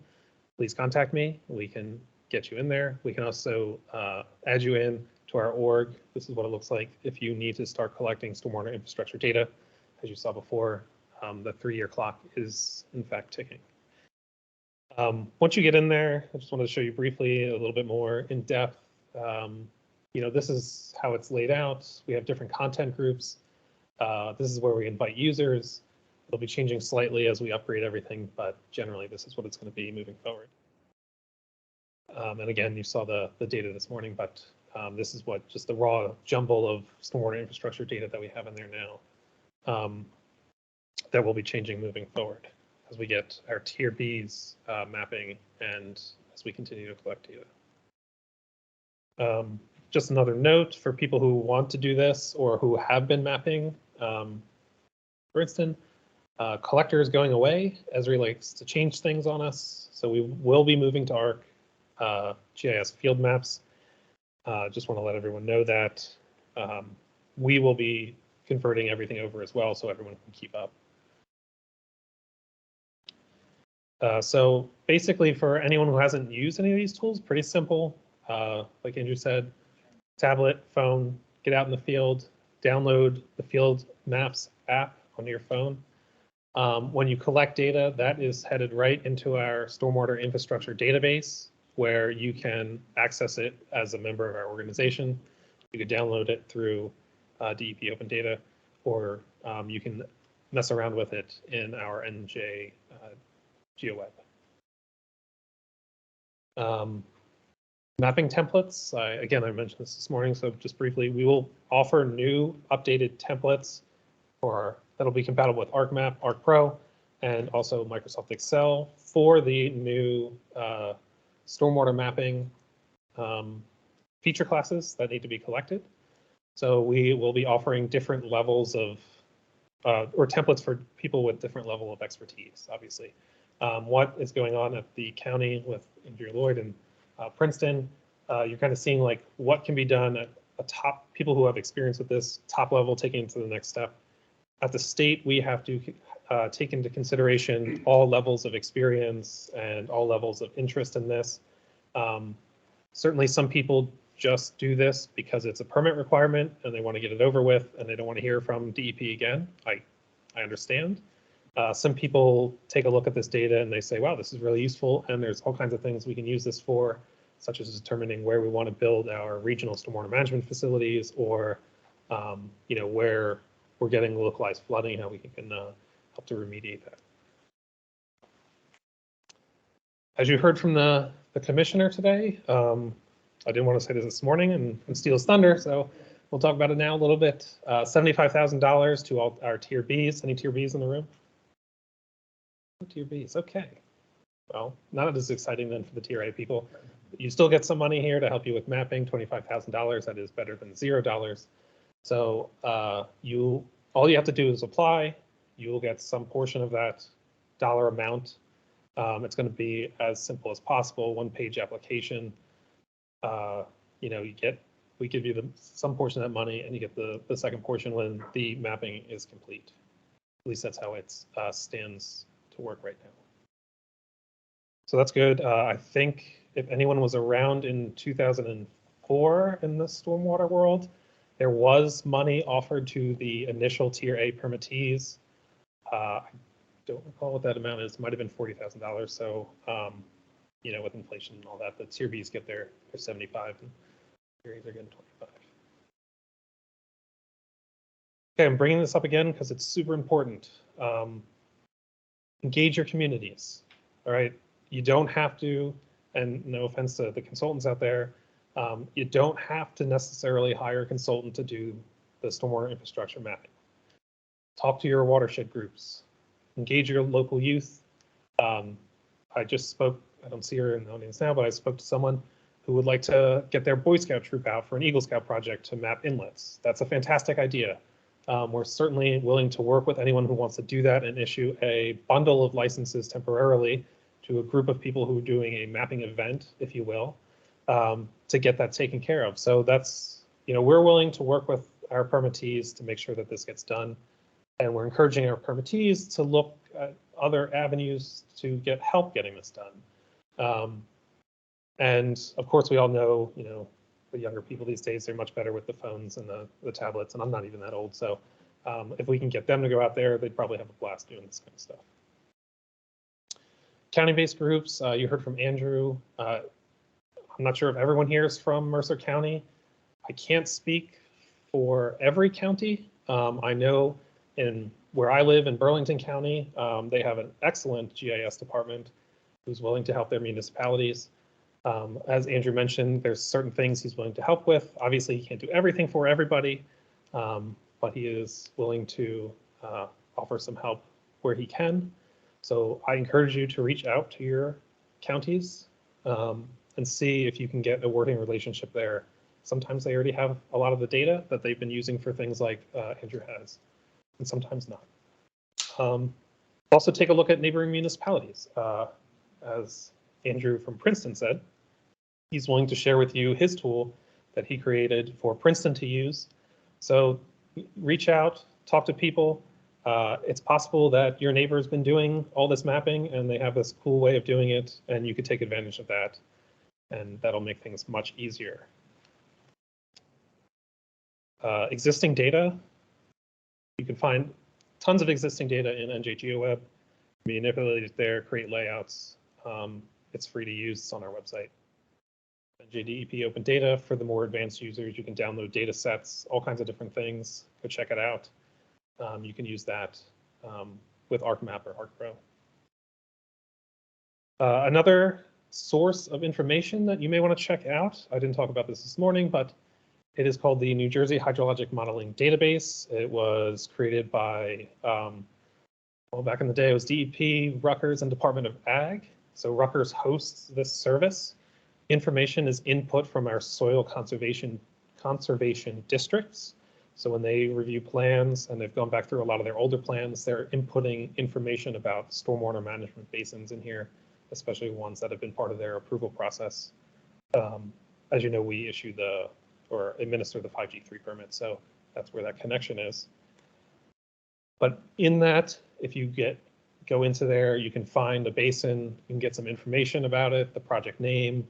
please contact me. We can get you in there. We can also add you in to our org. This is what it looks like if you need to start collecting stormwater infrastructure data. As you saw before, the 3-year clock is in fact ticking. Once you get in there, I just wanted to show you briefly a little bit more in depth. This is how it's laid out. We have different content groups. This is where we invite users. It'll be changing slightly as we upgrade everything, but generally this is what it's going to be moving forward. And again, you saw the data this morning, but this is what just the raw jumble of stormwater infrastructure data that we have in there now that will be changing moving forward as we get our tier Bs mapping and as we continue to collect data. Just another note for people who want to do this or who have been mapping, for instance, collector is going away as relates to change things on us. So we will be moving to ARC GIS field maps. Just want to let everyone know that we will be converting everything over as well so everyone can keep up. So basically for anyone who hasn't used any of these tools, pretty simple. Like Andrew said, tablet, phone, get out in the field, download the Field Maps app on your phone. When you collect data, that is headed right into our stormwater infrastructure database where you can access it as a member of our organization. You could download it through DEP Open Data, or you can mess around with it in our NJ GeoWeb. Mapping templates, again, I mentioned this morning, so just briefly, we will offer new updated templates that'll be compatible with ArcMap, ArcPro, and also Microsoft Excel for the new stormwater mapping feature classes that need to be collected. So we will be offering different levels of, or templates for people with different level of expertise, obviously. What is going on at the county with Andrew Lloyd and Princeton, you're kind of seeing like what can be done at a top, people who have experience with this top level taking it to the next step. At the state, we have to take into consideration all levels of experience and all levels of interest in this. Certainly some people just do this because it's a permit requirement and they want to get it over with and they don't want to hear from DEP again. I understand. Some people take a look at this data and they say, wow, this is really useful. And there's all kinds of things we can use this for, such as determining where we want to build our regional stormwater management facilities or, where we're getting localized flooding, how we can help to remediate that. As you heard from the commissioner today, I didn't want to say this morning and steal his thunder, so we'll talk about it now a little bit. $75,000 to all our tier Bs. Any tier Bs in the room? Tier Bs, okay. Well, not as exciting then for the tier A people. You still get some money here to help you with mapping, $25,000. That is better than $0. So all you have to do is apply. You will get some portion of that dollar amount. It's going to be as simple as possible, one-page application. We give you some portion of that money, and you get the second portion when the mapping is complete. At least that's how it stands to work right now. So that's good. I think if anyone was around in 2004 in the stormwater world, there was money offered to the initial tier A permittees. I don't recall what that amount is. It might have been $40,000. So, with inflation and all that, the tier Bs get their 75 and tier A's are getting 25. Okay, I'm bringing this up again because it's super important. Engage your communities. All right, you don't have to, and no offense to the consultants out there, you don't have to necessarily hire a consultant to do the stormwater infrastructure mapping. Talk to your watershed groups. Engage your local youth. I just spoke, I don't see her in the audience now, but I spoke to someone who would like to get their Boy Scout troop out for an Eagle Scout project to map inlets. That's a fantastic idea. We're certainly willing to work with anyone who wants to do that and issue a bundle of licenses temporarily to a group of people who are doing a mapping event, if you will, to get that taken care of. So that's, we're willing to work with our permittees to make sure that this gets done. And we're encouraging our permittees to look at other avenues to get help getting this done. And of course, we all know, the younger people these days, they're much better with the phones and the tablets, and I'm not even that old. So if we can get them to go out there, they'd probably have a blast doing this kind of stuff. County-based groups, you heard from Andrew. I'm not sure if everyone here is from Mercer County. I can't speak for every county. I know in where I live in Burlington County, they have an excellent GIS department who's willing to help their municipalities. As Andrew mentioned, there's certain things he's willing to help with. Obviously, he can't do everything for everybody, but he is willing to offer some help where he can. So I encourage you to reach out to your counties and see if you can get a working relationship there. Sometimes they already have a lot of the data that they've been using for things like Andrew has, and sometimes not. Also take a look at neighboring municipalities. As Andrew from Princeton said, he's willing to share with you his tool that he created for Princeton to use. So reach out, talk to people. It's possible that your neighbor's been doing all this mapping and they have this cool way of doing it, and you could take advantage of that, and that'll make things much easier. Existing data, you can find tons of existing data in NJDEP, manipulate it there, create layouts. It's free to use, it's on our website. NJDEP open data for the more advanced users. You can download data sets, all kinds of different things. Go check it out. You can use that with ArcMap or ArcPro. Another source of information that you may want to check out, I didn't talk about this morning, but it is called the New Jersey Hydrologic Modeling Database. It was created by, well, back in the day, it was DEP, Rutgers, and Department of Ag. So Rutgers hosts this service. Information is input from our soil conservation districts. So when they review plans, and they've gone back through a lot of their older plans, they're inputting information about stormwater management basins in here, especially ones that have been part of their approval process. As you know, we issue or administer the 5G3 permit, so that's where that connection is. But in that, if you go into there, you can find a basin, you can get some information about it, the project name,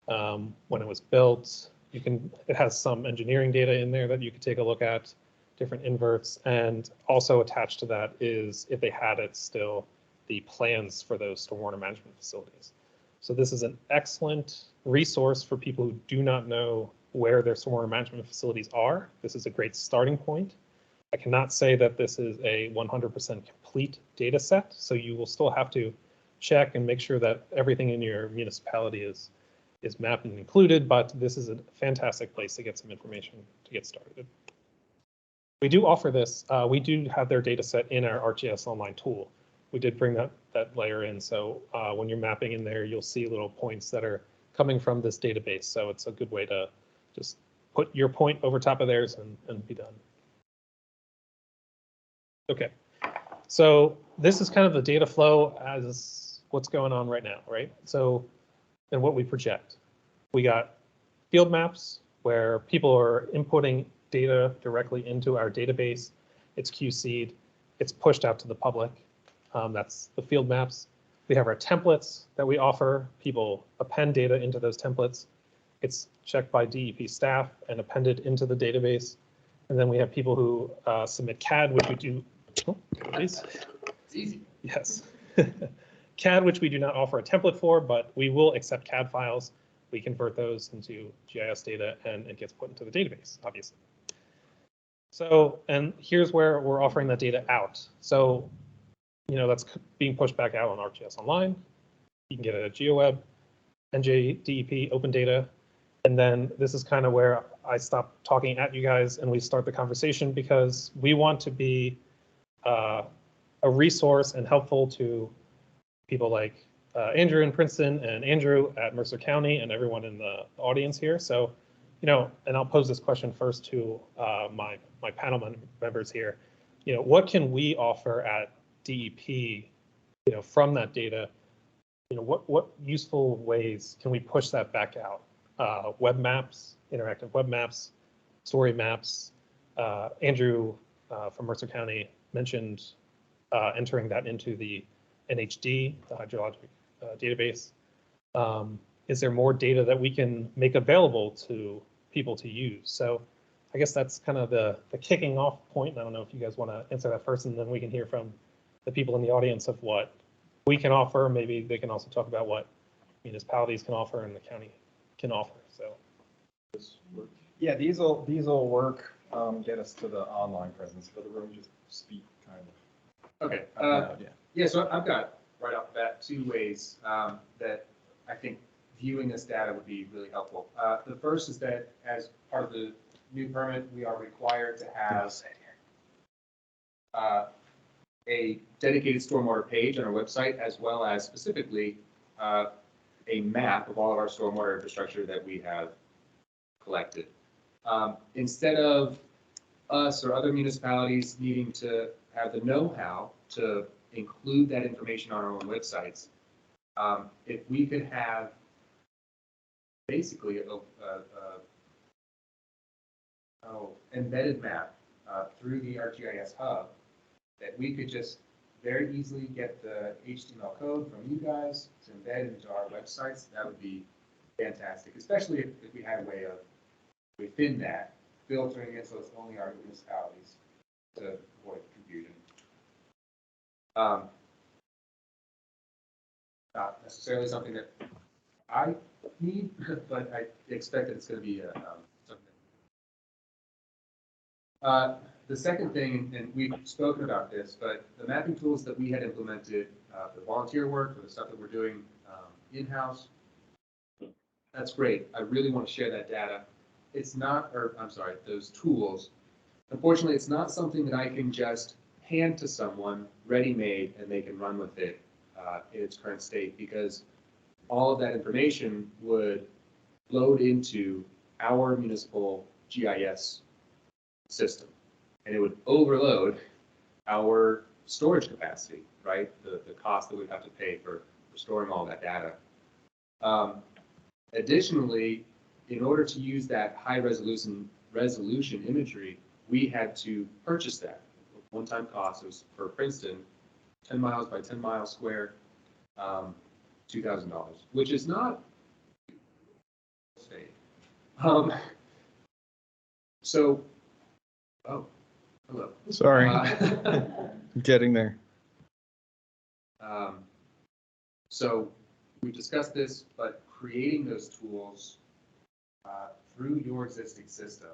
when it was built. It has some engineering data in there that you could take a look at, different inverts, and also attached to that is, if they had it still, the plans for those stormwater management facilities. So this is an excellent resource for people who do not know where their stormwater management facilities are. This is a great starting point. I cannot say that this is a 100% complete data set, so you will still have to check and make sure that everything in your municipality is mapped and included, but this is a fantastic place to get some information to get started. We do offer this. We do have their data set in our ArcGIS Online tool. We did bring that layer in, so when you're mapping in there, you'll see little points that are coming from this database, so it's a good way to just put your point over top of theirs and be done. Okay, so this is kind of the data flow as what's going on right now, right? So, and what we project. We got field maps where people are inputting data directly into our database. It's QC'd, it's pushed out to the public. That's the field maps. We have our templates that we offer. People append data into those templates. It's checked by DEP staff and appended into the database. And then we have people who submit CAD, which we do, please. It's easy. Yes. CAD, which we do not offer a template for, but we will accept CAD files. We convert those into GIS data and it gets put into the database, obviously. So, and here's where we're offering that data out. So, that's being pushed back out on ArcGIS Online. You can get it at GeoWeb, NJDEP, open data. And then this is kind of where I stop talking at you guys and we start the conversation, because we want to be a resource and helpful to people like Andrew in Princeton and Andrew at Mercer County and everyone in the audience here. So, and I'll pose this question first to my panel members here. What can we offer at DEP, from that data? What useful ways can we push that back out? Web maps, interactive web maps, story maps. Andrew from Mercer County mentioned entering that into the NHD, the hydrologic database. is there more data that we can make available to people to use? So I guess that's kind of the kicking off point. I don't know if you guys want to answer that first, and then we can hear from the people in the audience of what we can offer. Maybe they can also talk about what municipalities can offer and the county can offer. So Yeah, these will work, get us to the online presence for the room, just speak kind of. Okay. Yeah. Yeah, so I've got right off the bat 2 ways that I think viewing this data would be really helpful. The first is that as part of the new permit, we are required to have a dedicated stormwater page on our website, as well as specifically a map of all of our stormwater infrastructure that we have collected. Instead of us or other municipalities needing to have the know-how to include that information on our own websites, if we could have basically embedded map through the ArcGIS hub, that we could just very easily get the HTML code from you guys to embed into our websites, that would be fantastic, especially if we had a way of within that filtering it so it's only our municipalities to avoid confusion. Not necessarily something that I need, but I expect that it's going to be something. The second thing, and we've spoken about this, but the mapping tools that we had implemented for volunteer work, for the stuff that we're doing in-house, that's great. I really want to share that data. It's not, or I'm sorry, those tools. Unfortunately, it's not something that I can just hand to someone ready-made and they can run with it in its current state, because all of that information would load into our municipal GIS system, and it would overload our storage capacity, right? The cost that we'd have to pay for storing all that data. Additionally, in order to use that high resolution imagery, we had to purchase that. One-time cost was for Princeton, 10 miles by 10 miles square, $2,000, which is not so, oh, hello. Sorry, getting there. So we discussed this, but creating those tools through your existing system,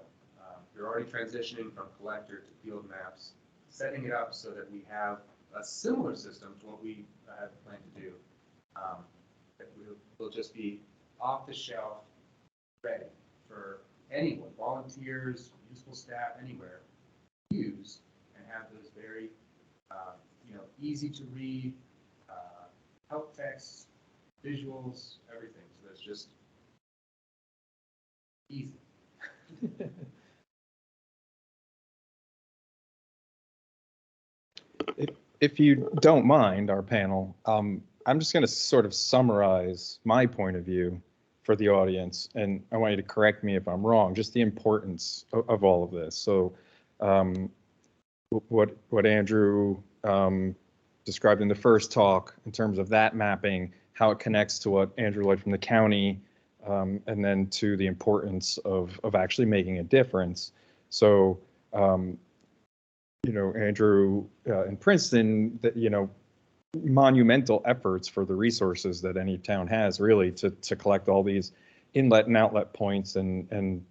you're already transitioning from collector to field maps, setting it up so that we have a similar system to what we had planned to do. That will just be off the shelf, ready for anyone, volunteers, municipal staff, anywhere, use and have those very, easy to read, help text, visuals, everything. So that's just easy. If you don't mind, our panel, I'm just going to sort of summarize my point of view for the audience, and I want you to correct me if I'm wrong, just the importance of all of this. So what Andrew described in the first talk in terms of that mapping, how it connects to what Andrew Lloyd from the county, and then to the importance of actually making a difference. So, Andrew in Princeton, that, monumental efforts for the resources that any town has, really, to collect all these inlet and outlet points and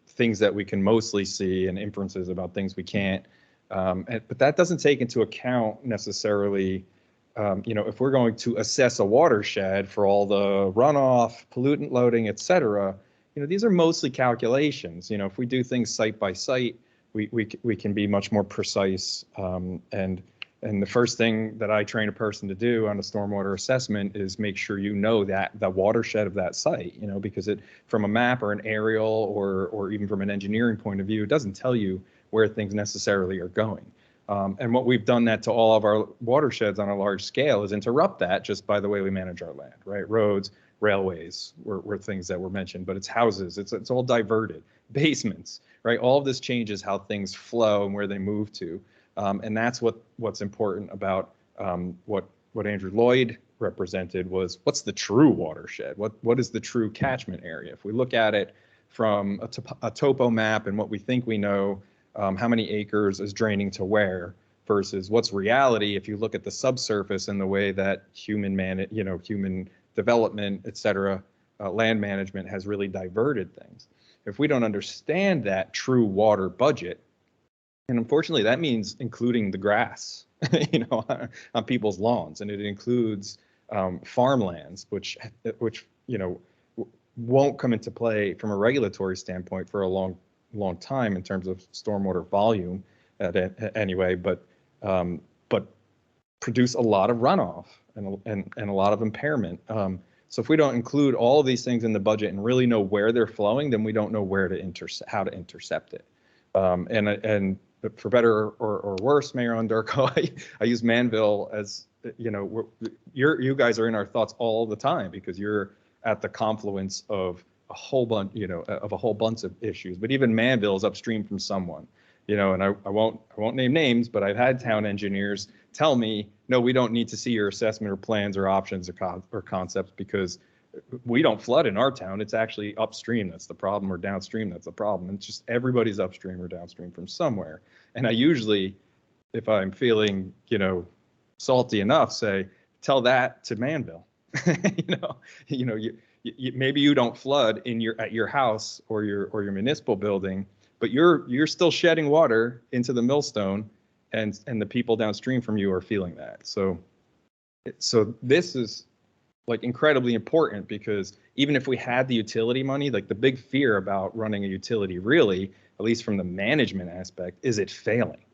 things that we can mostly see and inferences about things we can't. But that doesn't take into account necessarily, if we're going to assess a watershed for all the runoff, pollutant loading, et cetera, these are mostly calculations. If we do things site by site, we can be much more precise. And the first thing that I train a person to do on a stormwater assessment is make sure that the watershed of that site, because from a map or an aerial or even from an engineering point of view, it doesn't tell you where things necessarily are going. And what we've done that to all of our watersheds on a large scale is interrupt that just by the way we manage our land, right? Roads, railways were things that were mentioned, but it's houses, it's all diverted, basements, right? All of this changes how things flow and where they move to. And that's what's important about what Andrew Lloyd represented was what's the true watershed? What is the true catchment area? If we look at it from a topo map and what we think we know, how many acres is draining to where versus what's reality if you look at the subsurface and the way that human development, et cetera, land management has really diverted things. If we don't understand that true water budget, and unfortunately that means including the grass, on people's lawns, and it includes farmlands, which won't come into play from a regulatory standpoint for a long time in terms of stormwater volume, anyway, but produce a lot of runoff and a lot of impairment. So if we don't include all of these things in the budget and really know where they're flowing, then we don't know where to how to intercept it. And for better or worse, Mayor Underko, I use Manville as, you guys are in our thoughts all the time because you're at the confluence of a whole bunch of issues. But even Manville is upstream from someone, and I won't name names, but I've had town engineers tell me, no, we don't need to see your assessment or plans or options or concepts because we don't flood in our town. It's actually upstream that's the problem, or downstream that's the problem. It's just everybody's upstream or downstream from somewhere. And I usually, if I'm feeling, salty enough, say, tell that to Manville. Maybe you don't flood at your house or your municipal building, but you're still shedding water into the millstone, and the people downstream from you are feeling that. So this is like incredibly important, because even if we had the utility money, like the big fear about running a utility, really, at least from the management aspect, is it failing.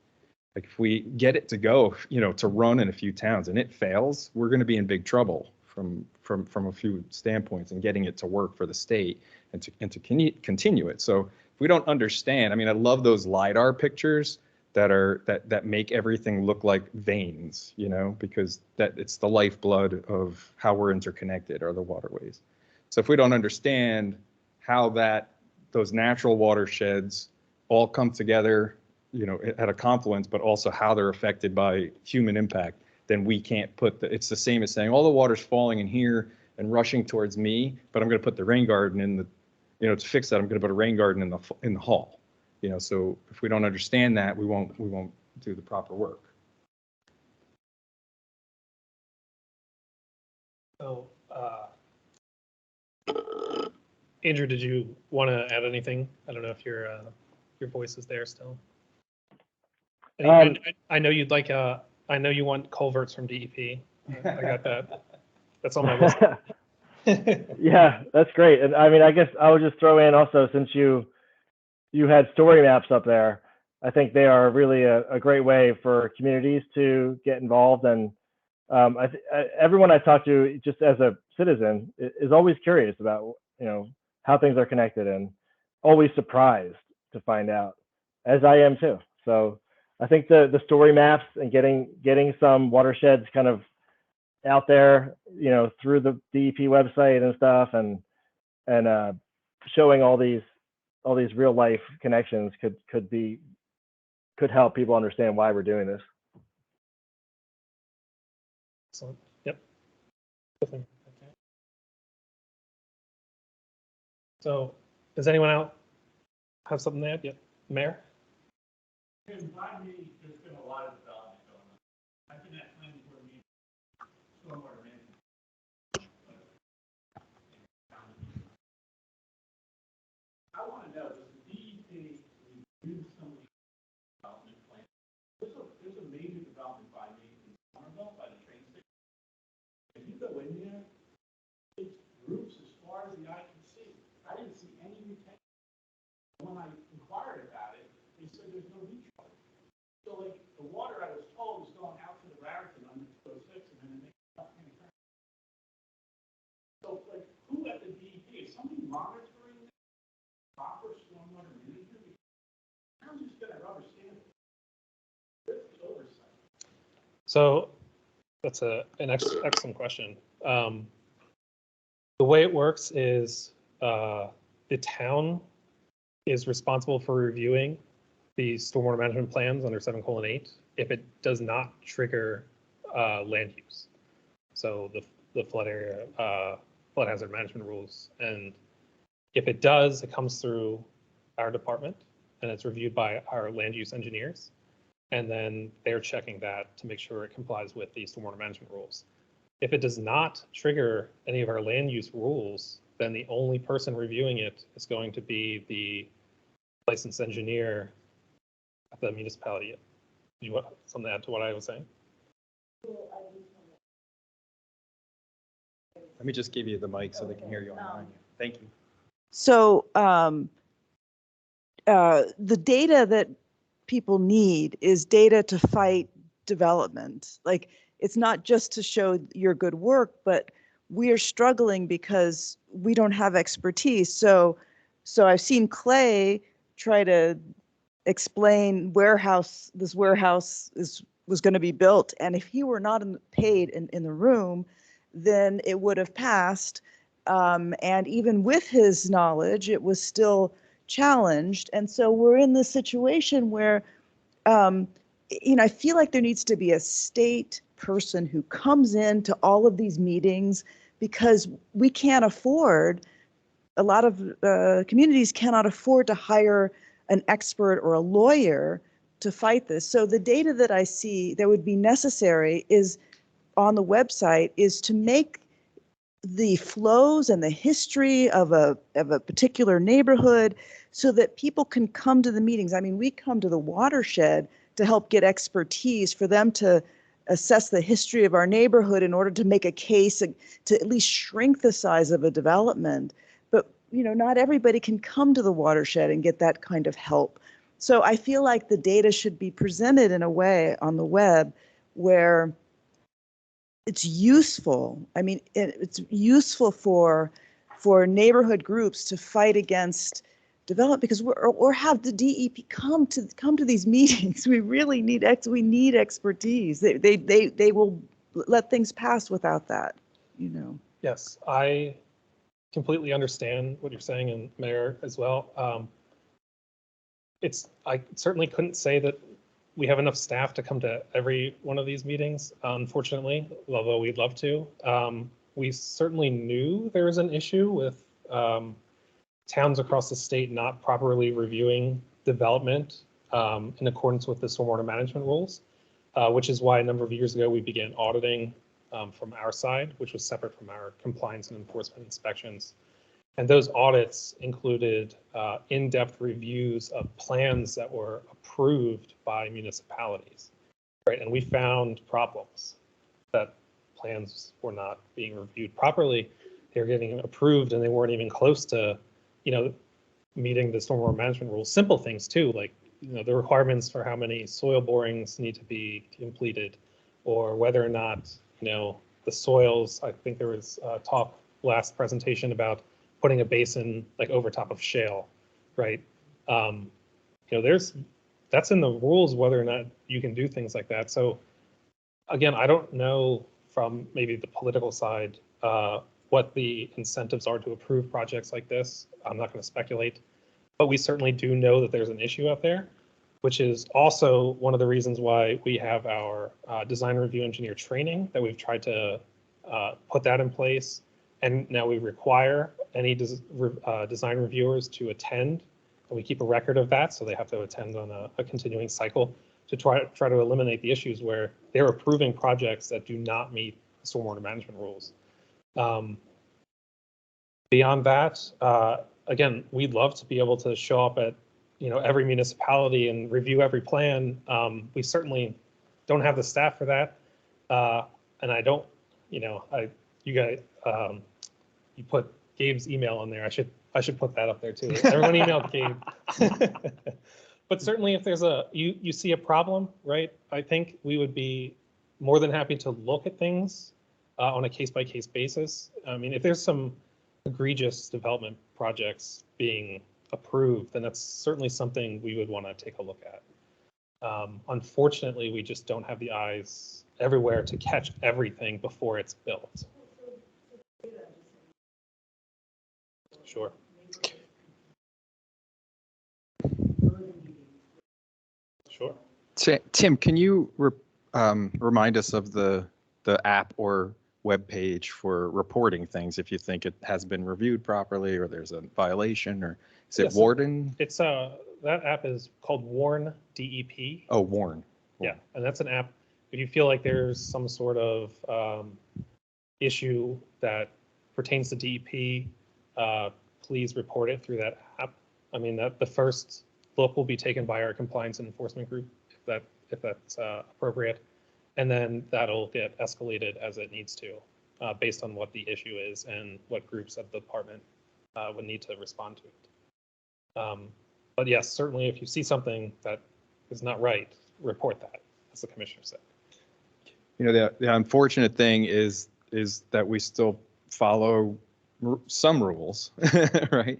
Like if we get it to go, to run in a few towns and it fails, we're going to be in big trouble from a few standpoints, and getting it to work for the state and to continue it. So if we don't understand, I love those LiDAR pictures that make everything look like veins, because it's the lifeblood of how we're interconnected, are the waterways. So if we don't understand how those natural watersheds all come together, at a confluence, but also how they're affected by human impact, then we can't it's the same as saying all the water's falling in here and rushing towards me, but I'm going to put the rain garden in to fix that, I'm going to put a rain garden in the hall. So if we don't understand that, we won't do the proper work. So, Andrew, did you want to add anything? I don't know if your voice is there still. I know you'd like I know you want culverts from DEP. I got that. That's on my list. Yeah, that's great. And I guess I would just throw in also, since you had story maps up there, I think they are really a great way for communities to get involved. And everyone I talk to, just as a citizen, is always curious about how things are connected, and always surprised to find out, as I am too. So I think the story maps and getting some watersheds kind of out there, through the DEP website and stuff, and showing all these real life connections could help people understand why we're doing this. Excellent. Yep. Okay. So does anyone else have something to add? Yep. Mayor? By me, there's been a lot of development going on. I've been at planning board meetings, stormwater management. I want to know, does the DEP review some of the development plans? There's a major development by me in Somerville, by the train station. If you go in there, it's groups as far as the eye can see. I didn't see any retention. When I inquired about it, they said there's no recharge. So, like, the water, I was told, is going out to the Raritan under 206, and then it makes nothing in the. So, like, who at the DEP, is somebody monitoring proper stormwater management? I'm just going to rubber stamp it. Where's the oversight? So that's an excellent question. The way it works is the town is responsible for reviewing the stormwater management plans under 7:8 if it does not trigger land use. So the flood area, flood hazard management rules. And if it does, it comes through our department and it's reviewed by our land use engineers. And then they're checking that to make sure it complies with the stormwater management rules. If it does not trigger any of our land use rules, then the only person reviewing it is going to be the licensed engineer at the municipality. You want something to add to what I was saying? Let me just give you the mic so they can hear you online. Thank you. So the data that people need is data to fight development. Like, it's not just to show your good work, but we are struggling because we don't have expertise. So I've seen Clay try to explain this warehouse was going to be built, and if he were not paid in the room, then it would have passed. And even with his knowledge, it was still challenged. And so we're in this situation where, I feel like there needs to be a state person who comes into all of these meetings, because we can't afford, a lot of communities cannot afford to hire an expert or a lawyer to fight this. So the data that I see that would be necessary is on the website is to make the flows and the history of a particular neighborhood so that people can come to the meetings. I mean, we come to the Watershed to help get expertise for them to assess the history of our neighborhood in order to make a case to at least shrink the size of a development. But, not everybody can come to the Watershed and get that kind of help. So I feel like the data should be presented in a way on the web where it's useful. I mean, it's useful for neighborhood groups to fight against development, because or have the DEP come to these meetings. We really need expertise. They will let things pass without that, Yes, I completely understand what you're saying, and Mayor as well. I certainly couldn't say that we have enough staff to come to every one of these meetings, unfortunately, although we'd love to. We certainly knew there was an issue with towns across the state not properly reviewing development in accordance with the stormwater management rules, which is why a number of years ago we began auditing from our side, which was separate from our compliance and enforcement inspections. And those audits included in-depth reviews of plans that were approved by municipalities, right? And we found problems, that plans were not being reviewed properly. They were getting approved and they weren't even close to, meeting the stormwater management rules. Simple things too, like, the requirements for how many soil borings need to be completed, or whether or not, the soils. I think there was talk last presentation about putting a basin like over top of shale, right? That's in the rules whether or not you can do things like that. So again, I don't know from maybe the political side what the incentives are to approve projects like this. I'm not going to speculate, but we certainly do know that there's an issue out there, which is also one of the reasons why we have our design review engineer training, that we've tried to put that in place. And now we require any design reviewers to attend, and we keep a record of that, so they have to attend on a continuing cycle to try to eliminate the issues where they're approving projects that do not meet the stormwater management rules. Beyond that, again, we'd love to be able to show up at every municipality and review every plan. We certainly don't have the staff for that, and I don't. You guys. You put Gabe's email on there. I should put that up there too. Everyone emailed Gabe. But certainly if there's you see a problem, right? I think we would be more than happy to look at things on a case-by-case basis. I mean, if there's some egregious development projects being approved, then that's certainly something we would want to take a look at. Unfortunately, we just don't have the eyes everywhere to catch everything before it's built. Sure. Sure. Tim, can you remind us of the app or web page for reporting things if you think it has been reviewed properly or there's a violation, or is it Yes. Warden? It's that app is called Warn DEP. Oh, Warn. Yeah, and that's an app. If you feel like there's some sort of issue that pertains to DEP, please report it through that app. I mean, that the first look will be taken by our compliance and enforcement group, if that's appropriate, and then that'll get escalated as it needs to, based on what the issue is and what groups of the department would need to respond to it. But yes, certainly, if you see something that is not right, report that, as the commissioner said. You know, the unfortunate thing is that we still follow some rules, right?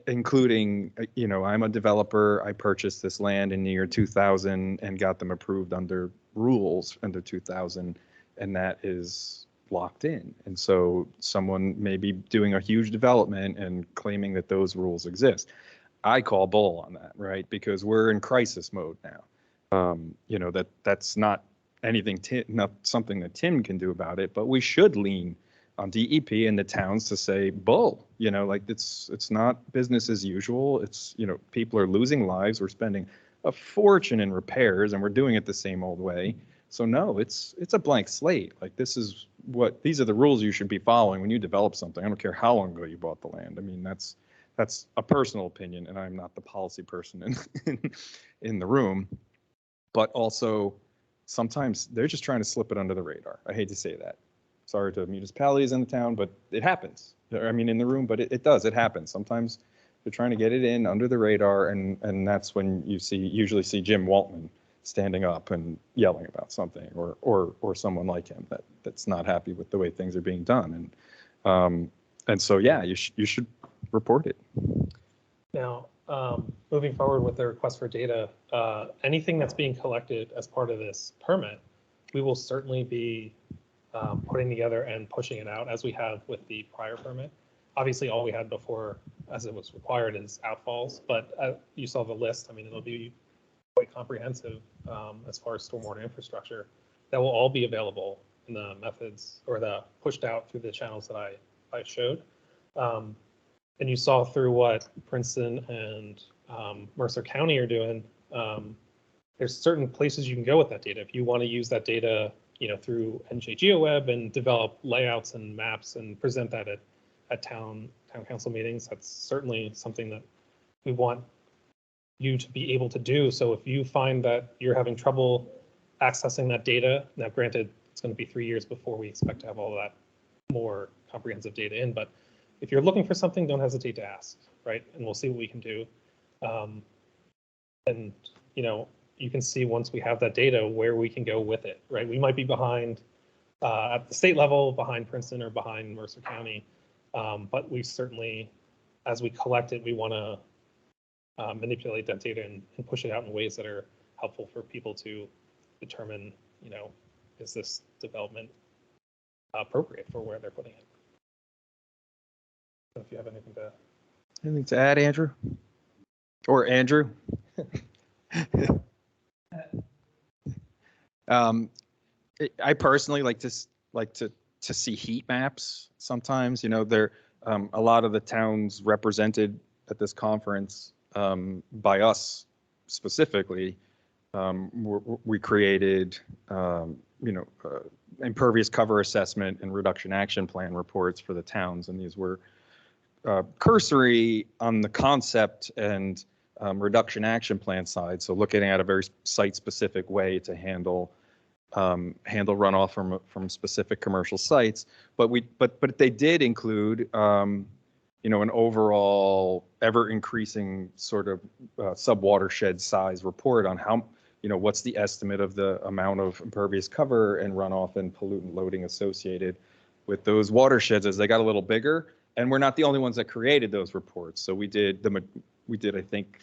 Including, you know, I'm a developer. I purchased this land in the year 2000 and got them approved under rules under 2000, and that is locked in. And so someone may be doing a huge development and claiming that those rules exist. I call bull on that, right? Because we're in crisis mode now. You know, that's not anything, not something that Tim can do about it, but we should lean on DEP and the towns to say, bull, you know, like it's not business as usual. It's, you know, people are losing lives. We're spending a fortune in repairs and we're doing it the same old way. So no, it's a blank slate. Like these are the rules you should be following when you develop something. I don't care how long ago you bought the land. I mean, that's a personal opinion, and I'm not the policy person in the room. But also, sometimes they're just trying to slip it under the radar. I hate to say that. Sorry to municipalities in the town, but it happens. I mean, in the room, but it does. It happens. Sometimes they're trying to get it in under the radar, and that's when you usually see Jim Waltman standing up and yelling about something, or someone like him that's not happy with the way things are being done. And so yeah, you should report it. Now, moving forward with the request for data, anything that's being collected as part of this permit, we will certainly be putting together and pushing it out as we have with the prior permit. Obviously, all we had before, as it was required, is outfalls, but you saw the list. I mean, it'll be quite comprehensive as far as stormwater infrastructure. That will all be available in the methods, or the pushed out through the channels that I showed. And you saw through what Princeton and Mercer County are doing. There's certain places you can go with that data. If you want to use that data, you know, through NJDEP and develop layouts and maps and present that at town council meetings, that's certainly something that we want you to be able to do. So if you find that you're having trouble accessing that data, now granted, it's going to be 3 years before we expect to have all that more comprehensive data in, but if you're looking for something, don't hesitate to ask, right? And we'll see what we can do. And, you know, you can see once we have that data where we can go with it, right? We might be behind at the state level, behind Princeton or behind Mercer County, but we certainly, as we collect it, we want to manipulate that data and push it out in ways that are helpful for people to determine, you know, is this development appropriate for where they're putting it. So if you have anything to add, Andrew? Or Andrew? I personally like to see heat maps sometimes. You know, there a lot of the towns represented at this conference by us specifically. We created impervious cover assessment and reduction action plan reports for the towns, and these were cursory on the concept and reduction action plan side. So looking at a very site-specific way to handle runoff from specific commercial sites. But they did include an overall ever increasing sort of sub-watershed size report on how, what's the estimate of the amount of impervious cover and runoff and pollutant loading associated with those watersheds as they got a little bigger. And we're not the only ones that created those reports. So we did, I think,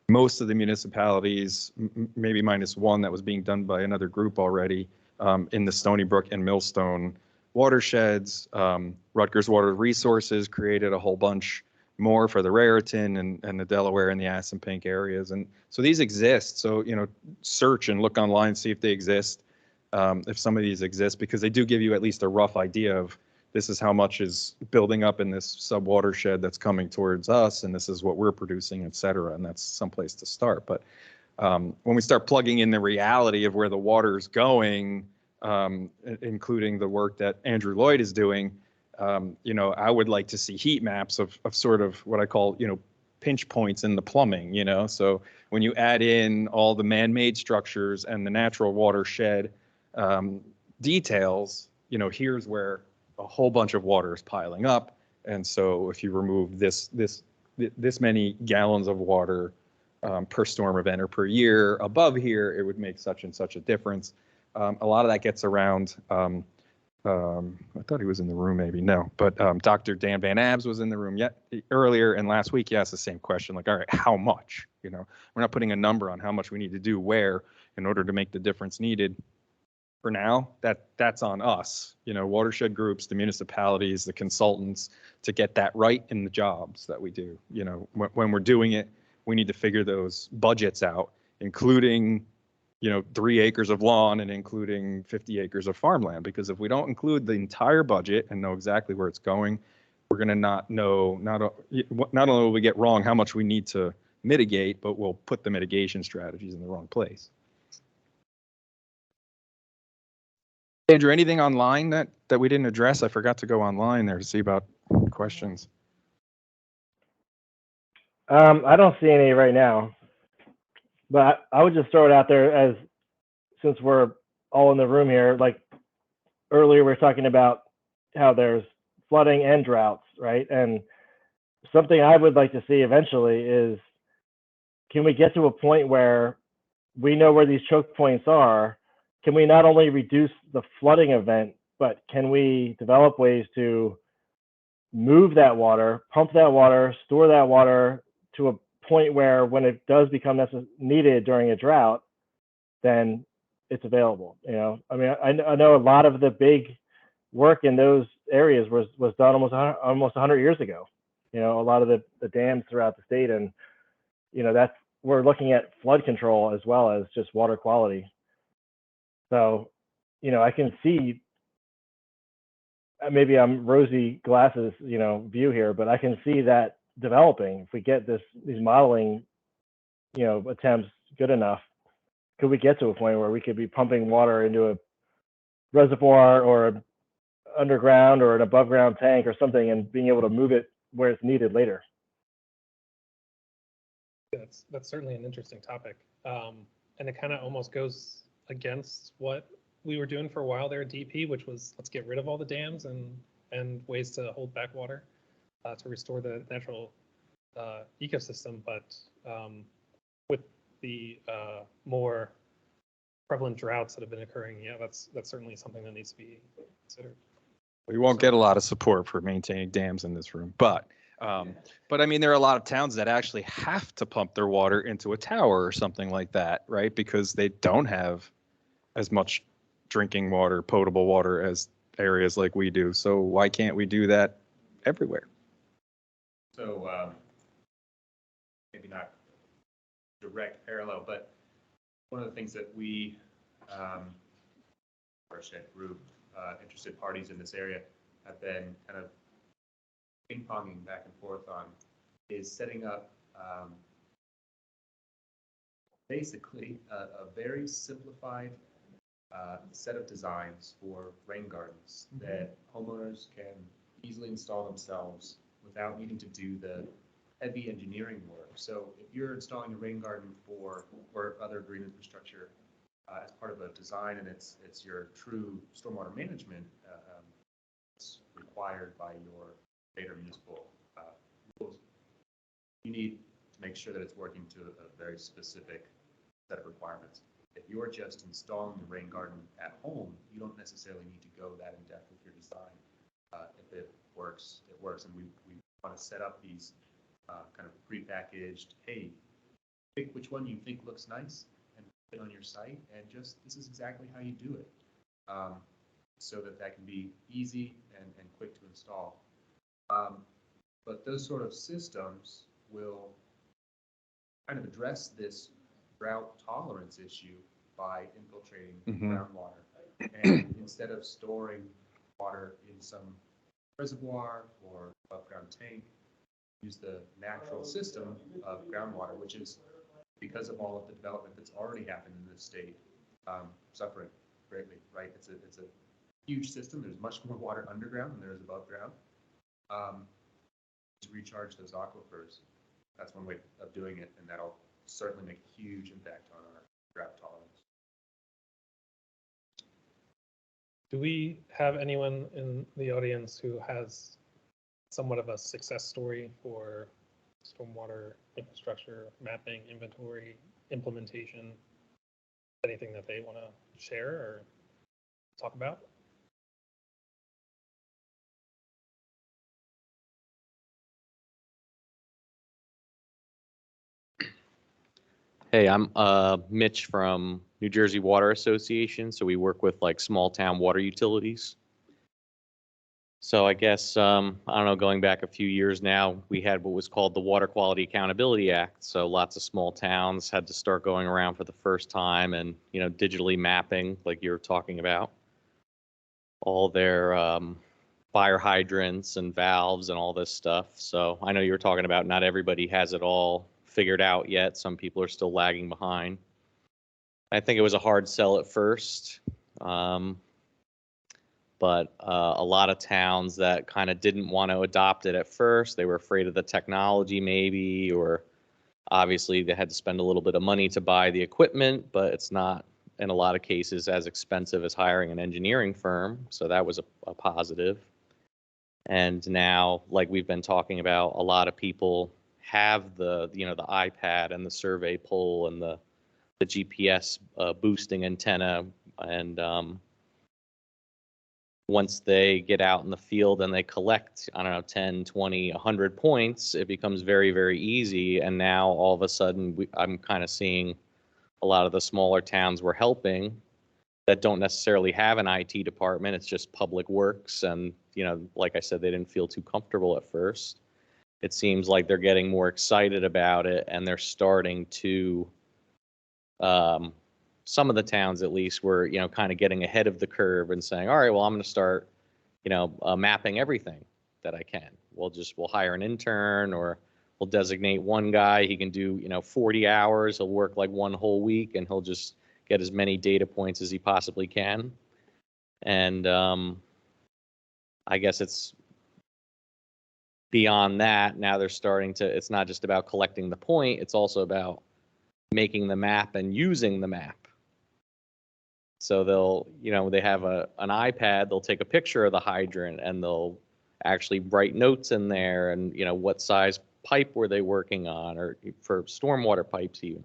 most of the municipalities, maybe minus one that was being done by another group already, in the Stony Brook and Millstone watersheds. Rutgers Water Resources created a whole bunch more for the Raritan and the Delaware and the Assunpink areas. And so these exist. So, search and look online, see if they exist. if some of these exist, because they do give you at least a rough idea of this is how much is building up in this sub watershed that's coming towards us, and this is what we're producing, et cetera. And that's someplace to start. But when we start plugging in the reality of where the water is going, including the work that Andrew Lloyd is doing, I would like to see heat maps of sort of what I call, pinch points in the plumbing, So when you add in all the man-made structures and the natural watershed details, here's where a whole bunch of water is piling up. And so if you remove this many gallons of water per storm event or per year above here, it would make such and such a difference. A lot of that gets around, I thought he was in the room, maybe, no, but Dr. Dan Van Abs was in the room earlier, and last week he asked the same question, like, all right, how much? We're not putting a number on how much we need to do where in order to make the difference needed. For now, that's on us, watershed groups, the municipalities, the consultants, to get that right in the jobs that we do. When we're doing it, we need to figure those budgets out, including 3 acres of lawn and including 50 acres of farmland, because if we don't include the entire budget and know exactly where it's going, we're going to not only will we get wrong how much we need to mitigate, but we'll put the mitigation strategies in the wrong place. Andrew, anything online that we didn't address? I forgot to go online there to see about questions. I don't see any right now, but I would just throw it out there since we're all in the room here, like earlier we were talking about how there's flooding and droughts, right? And something I would like to see eventually is, can we get to a point where we know where these choke points are? Can we not only reduce the flooding event, but can we develop ways to move that water, pump that water, store that water to a point where when it does become needed during a drought, then it's available. I mean, I know a lot of the big work in those areas was done almost 100 years ago. A lot of the dams throughout the state, and we're looking at flood control as well as just water quality. So, I can see, maybe I'm rosy glasses, view here, but I can see that developing if we get these modeling, attempts good enough. Could we get to a point where we could be pumping water into a reservoir or an underground or an above ground tank or something and being able to move it where it's needed later? That's certainly an interesting topic. And it kind of almost goes against what we were doing for a while there at DEP, which was let's get rid of all the dams and ways to hold back water to restore the natural ecosystem. But with the more prevalent droughts that have been occurring, yeah, that's certainly something that needs to be considered. We won't get a lot of support for maintaining dams in this room, but I mean, there are a lot of towns that actually have to pump their water into a tower or something like that, right? Because they don't have as much drinking water, potable water as areas like we do. So why can't we do that everywhere? So maybe not direct parallel, but one of the things that we, Watershed group, interested parties in this area have been kind of ping-ponging back and forth on is setting up basically a very simplified set of designs for rain gardens that homeowners can easily install themselves without needing to do the heavy engineering work. So if you're installing a rain garden or other green infrastructure as part of a design and it's your true stormwater management, it's required by your state or municipal rules, you need to make sure that it's working to a very specific set of requirements. If you're just installing the rain garden at home, you don't necessarily need to go that in depth with your design. If it works, it works. And we want to set up these kind of prepackaged, hey, pick which one you think looks nice and put it on your site, and just this is exactly how you do it, so that can be easy and quick to install. But those sort of systems will kind of address this drought tolerance issue by infiltrating groundwater. And instead of storing water in some reservoir or above ground tank, use the natural system of groundwater, which is, because of all of the development that's already happened in this state, suffering greatly, right? It's a huge system. There's much more water underground than there is above ground. To recharge those aquifers, that's one way of doing it, and that'll certainly make a huge impact on our drought tolerance. Do we have anyone in the audience who has somewhat of a success story for stormwater infrastructure mapping, inventory, implementation? Anything that they want to share or talk about? Hey, I'm Mitch from New Jersey Water Association. So we work with like small town water utilities. So I guess, I don't know, going back a few years now, we had what was called the Water Quality Accountability Act. So lots of small towns had to start going around for the first time and, you know, digitally mapping, like you're talking about, all their fire hydrants and valves and all this stuff. So I know you were talking about not everybody has it all figured out yet. Some people are still lagging behind. I think it was a hard sell at first, but a lot of towns that kind of didn't want to adopt it at first, they were afraid of the technology maybe, or obviously they had to spend a little bit of money to buy the equipment, but it's not in a lot of cases as expensive as hiring an engineering firm. So that was a positive. And now, like we've been talking about, a lot of people have the, you know, the iPad and the survey pole and the GPS boosting antenna. And once they get out in the field and they collect, I don't know, 10, 20, 100 points, it becomes very, very easy. And now all of a sudden, I'm kind of seeing a lot of the smaller towns we're helping that don't necessarily have an IT department. It's just public works. And, you know, like I said, they didn't feel too comfortable at first. It seems like they're getting more excited about it, and they're starting to, some of the towns at least were, you know, kind of getting ahead of the curve and saying, all right, well, I'm going to start, you know, mapping everything that I can. We'll hire an intern, or we'll designate one guy. He can do, you know, 40 hours. He'll work like one whole week, and he'll just get as many data points as he possibly can. And I guess it's beyond that. Now they're starting to, it's not just about collecting the point, it's also about making the map and using the map. So they'll, you know, they have an iPad, they'll take a picture of the hydrant and they'll actually write notes in there, and, you know, what size pipe were they working on, or for stormwater pipes even.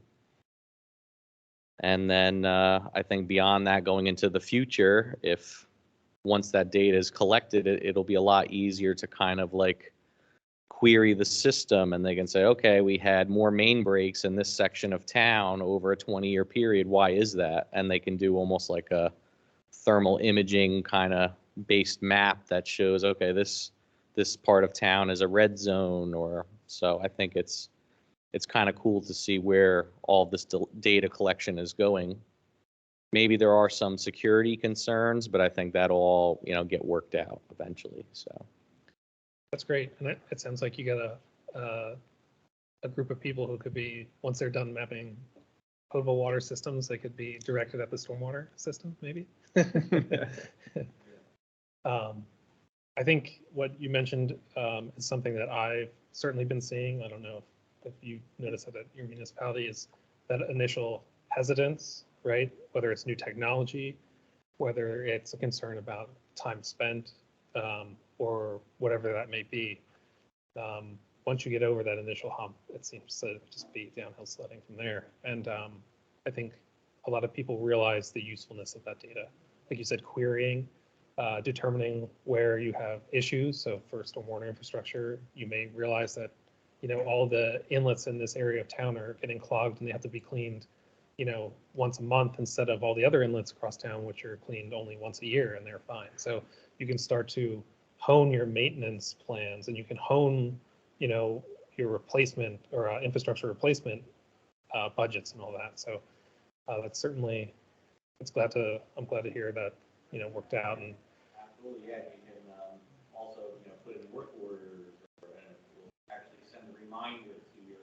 And then I think beyond that, going into the future, if once that data is collected, it'll be a lot easier to kind of like query the system, and they can say, okay, we had more main breaks in this section of town over a 20-year period. Why is that? And they can do almost like a thermal imaging kind of based map that shows, okay, this part of town is a red zone. Or so I think it's kind of cool to see where all this data collection is going. Maybe there are some security concerns, but I think that'll all, you know, get worked out eventually. So That's great. And it sounds like you got a group of people who could be, once they're done mapping potable water systems, they could be directed at the stormwater system, maybe. I think what you mentioned is something that I've certainly been seeing. I don't know if you notice that at your municipality, is that initial hesitance, right? Whether it's new technology, whether it's a concern about time spent, or whatever that may be. Once you get over that initial hump, it seems to just be downhill sledding from there. And I think a lot of people realize the usefulness of that data. Like you said, querying, determining where you have issues. So for stormwater infrastructure, you may realize that, you know, all the inlets in this area of town are getting clogged and they have to be cleaned, you know, once a month instead of all the other inlets across town, which are cleaned only once a year and they're fine. So you can start to hone your maintenance plans, and you can hone, you know, your replacement or infrastructure replacement budgets and all that. So that's certainly I'm glad to hear that, worked out. And Absolutely, yeah, you can also, put in work orders or we'll actually send a reminder to your.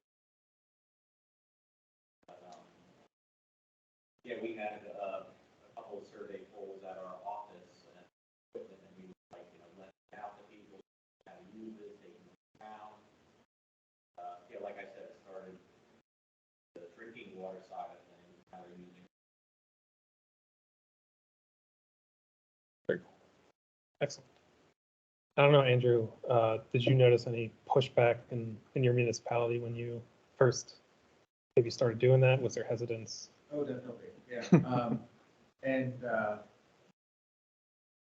Yeah, we had a couple of survey polls at our office and equipment, and we like, let out the people how to use it, taking it down. Yeah, like I said, it started the drinking water side of things, how they're using. excellent. I don't know, Andrew, did you notice any pushback in your municipality when you first maybe started doing that? Was there hesitance? Oh, definitely, yeah. And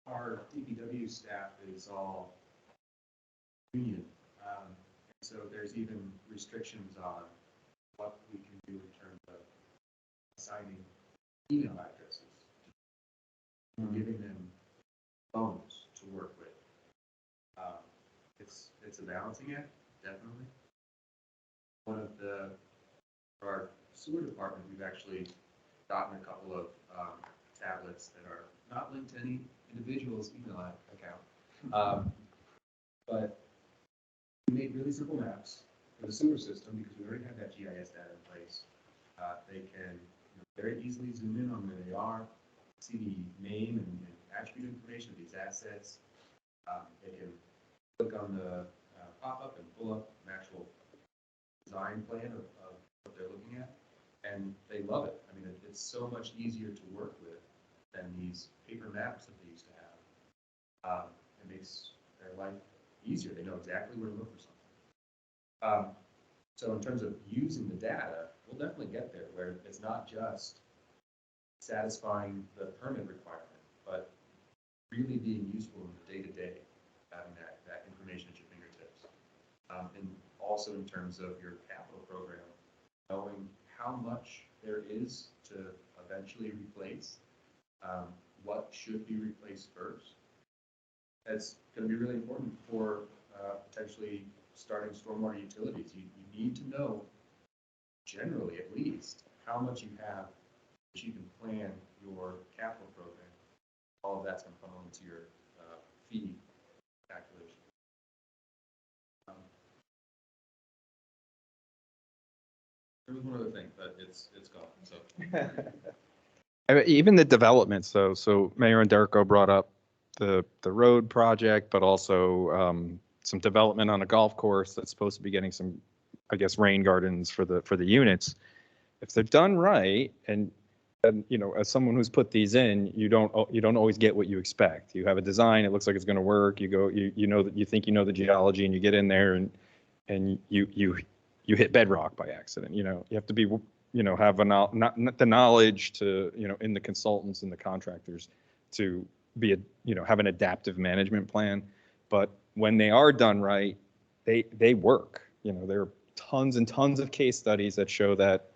our DPW staff is all union. So there's even restrictions on what we can do in terms of assigning email addresses, giving them phones to work with. It's a balancing act, definitely. For our sewer department, we've actually gotten a couple of tablets that are not linked to any individual's email account. But we made really simple maps for the sewer system because we already have that GIS data in place. They can very easily zoom in on where they are, see the name and attribute information of these assets. They can click on the pop-up and pull up an actual design plan of what they're looking at, and they love it. I mean, it's so much easier to work with than these paper maps that they used to have. It makes their life easier. They know exactly where to look for something. So in terms of using the data, we'll definitely get there where it's not just satisfying the permit requirement, but really being useful in the day-to-day, having that information at your fingertips. And also in terms of your capital program, knowing how much there is to eventually replace, what should be replaced first. That's going to be really important for potentially starting stormwater utilities. You need to know, generally at least, how much you have that you can plan your capital program. All of that's going to funnel into your fee calculation. There was one other thing, but it's gone. So Even the development, so Mayor Underko brought up the road project, but also some development on a golf course that's supposed to be getting some, I guess, rain gardens for the units. If they're done right, and as someone who's put these in, you don't always get what you expect. You have a design, it looks like it's going to work. You go, you know that you think you know the geology, and you get in there and you hit bedrock by accident. You have to be have not the knowledge to in the consultants and the contractors to be have an adaptive management plan. But when they are done right, they work. There are tons and tons of case studies that show that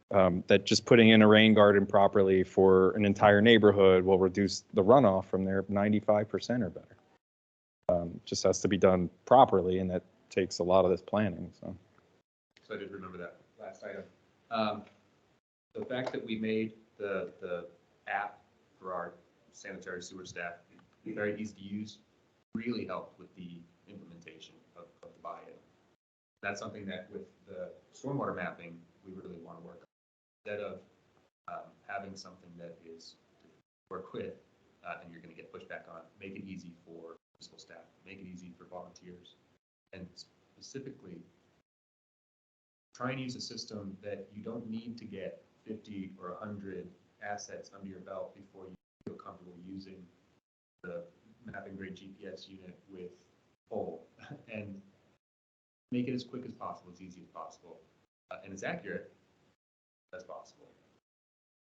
that just putting in a rain garden properly for an entire neighborhood will reduce the runoff from there 95% or better. Just has to be done properly, and that takes a lot of this planning. So I did remember that last item. The fact that we made the app for our sanitary sewer staff very easy to use really helped with the implementation of the buy-in. That's something that with the stormwater mapping, we really want to work on. Instead of having something that is to work with and you're going to get pushback on, make it easy for municipal staff, make it easy for volunteers, and specifically try and use a system that you don't need to get 50 or 100 assets under your belt before you feel comfortable using the mapping grade GPS unit with pole, and make it as quick as possible, as easy as possible, and as accurate as possible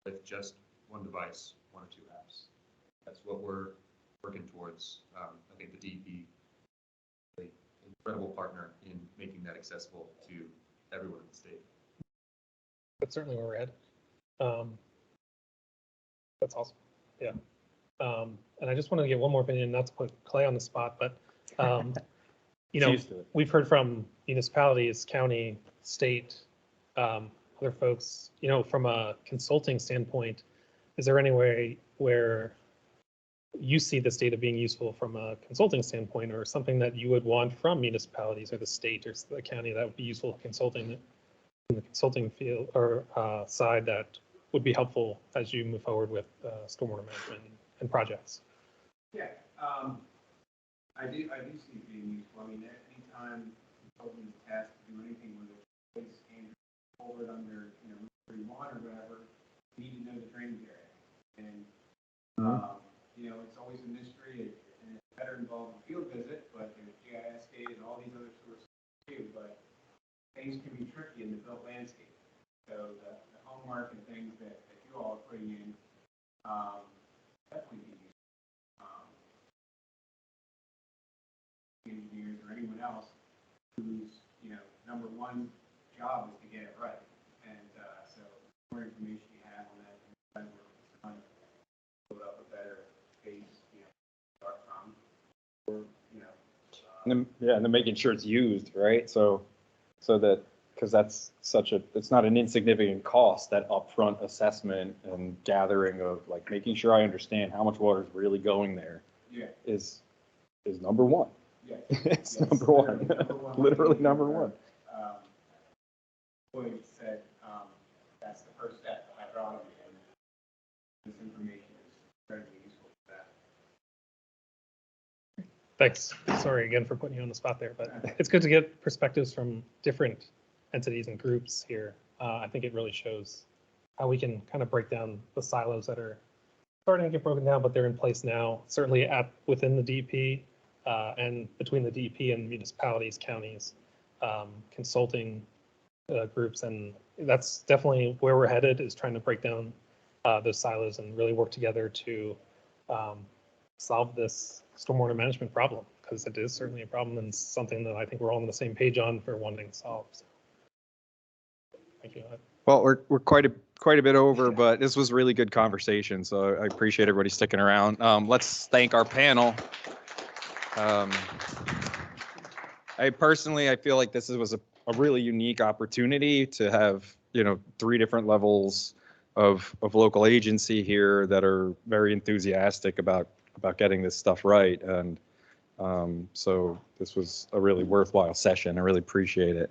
with just one device, one or two apps. That's what we're working towards. I think the DEP, an incredible partner in making that accessible to everyone in the state. That's certainly where we're at. That's awesome. Yeah. And I just wanted to get one more opinion, not to put Clay on the spot, but we've heard from municipalities, county, state, other folks, from a consulting standpoint, is there any way where you see this data being useful from a consulting standpoint, or something that you would want from municipalities or the state or the county that would be useful consulting in the consulting field or side that would be helpful as you move forward with stormwater management and projects? Yeah, I do see it being useful. I mean, anytime consultant is tasked to do anything with it, place Andrew forward under, Route 31 or whatever, you need to know the drainage area. And, it's always a mystery, and it's better involved in field visit, but there's GIS data and all these other sources too, but things can be tricky in the built landscape. So the homework and things that you all are putting in, definitely be useful. Engineers or anyone else whose, number one job is to get it right. And so the more information you have on that, and build up a better base, start from, or, And then making sure it's used, right? So that, because that's it's not an insignificant cost, that upfront assessment and gathering of like making sure I understand how much water is really going there is number one. Yeah. It's number one. Literally number one. Boyd said that's the first step, the hydrology, and this information is very useful for that. Thanks. Sorry again for putting you on the spot there, but it's good to get perspectives from different entities and groups here. I think it really shows how we can kind of break down the silos that are starting to get broken down, but they're in place now, certainly within the DEP and between the DEP and municipalities, counties, consulting groups. And that's definitely where we're headed, is trying to break down those silos and really work together to solve this stormwater management problem, because it is certainly a problem and something that I think we're all on the same page on for wanting to solve. So, thank you. Well, we're quite a bit over, but this was really good conversation. So I appreciate everybody sticking around. Let's thank our panel. I feel like this was a really unique opportunity to have, 3 different levels of local agency here that are very enthusiastic about getting this stuff right. And so this was a really worthwhile session. I really appreciate it.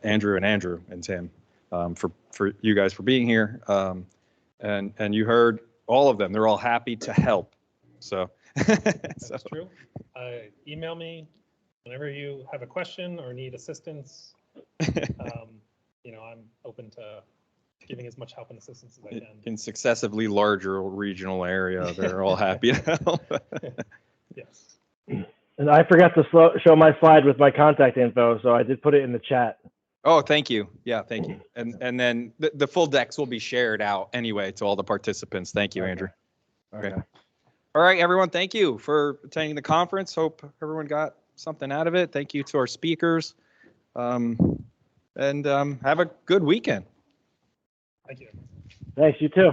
Andrew and Tim, for you guys for being here. And you heard all of them. They're all happy to help. So That's true. Email me whenever you have a question or need assistance. I'm open to giving as much help and assistance as I can. In successively larger regional area, they're all happy to help. Yes. And I forgot to show my slide with my contact info, so I did put it in the chat. Oh, thank you. Yeah, thank you. And then the full decks will be shared out anyway to all the participants. Thank you, Andrew. Okay. All right, everyone. Thank you for attending the conference. Hope everyone got something out of it. Thank you to our speakers. And have a good weekend. Thank you. Thanks, you too.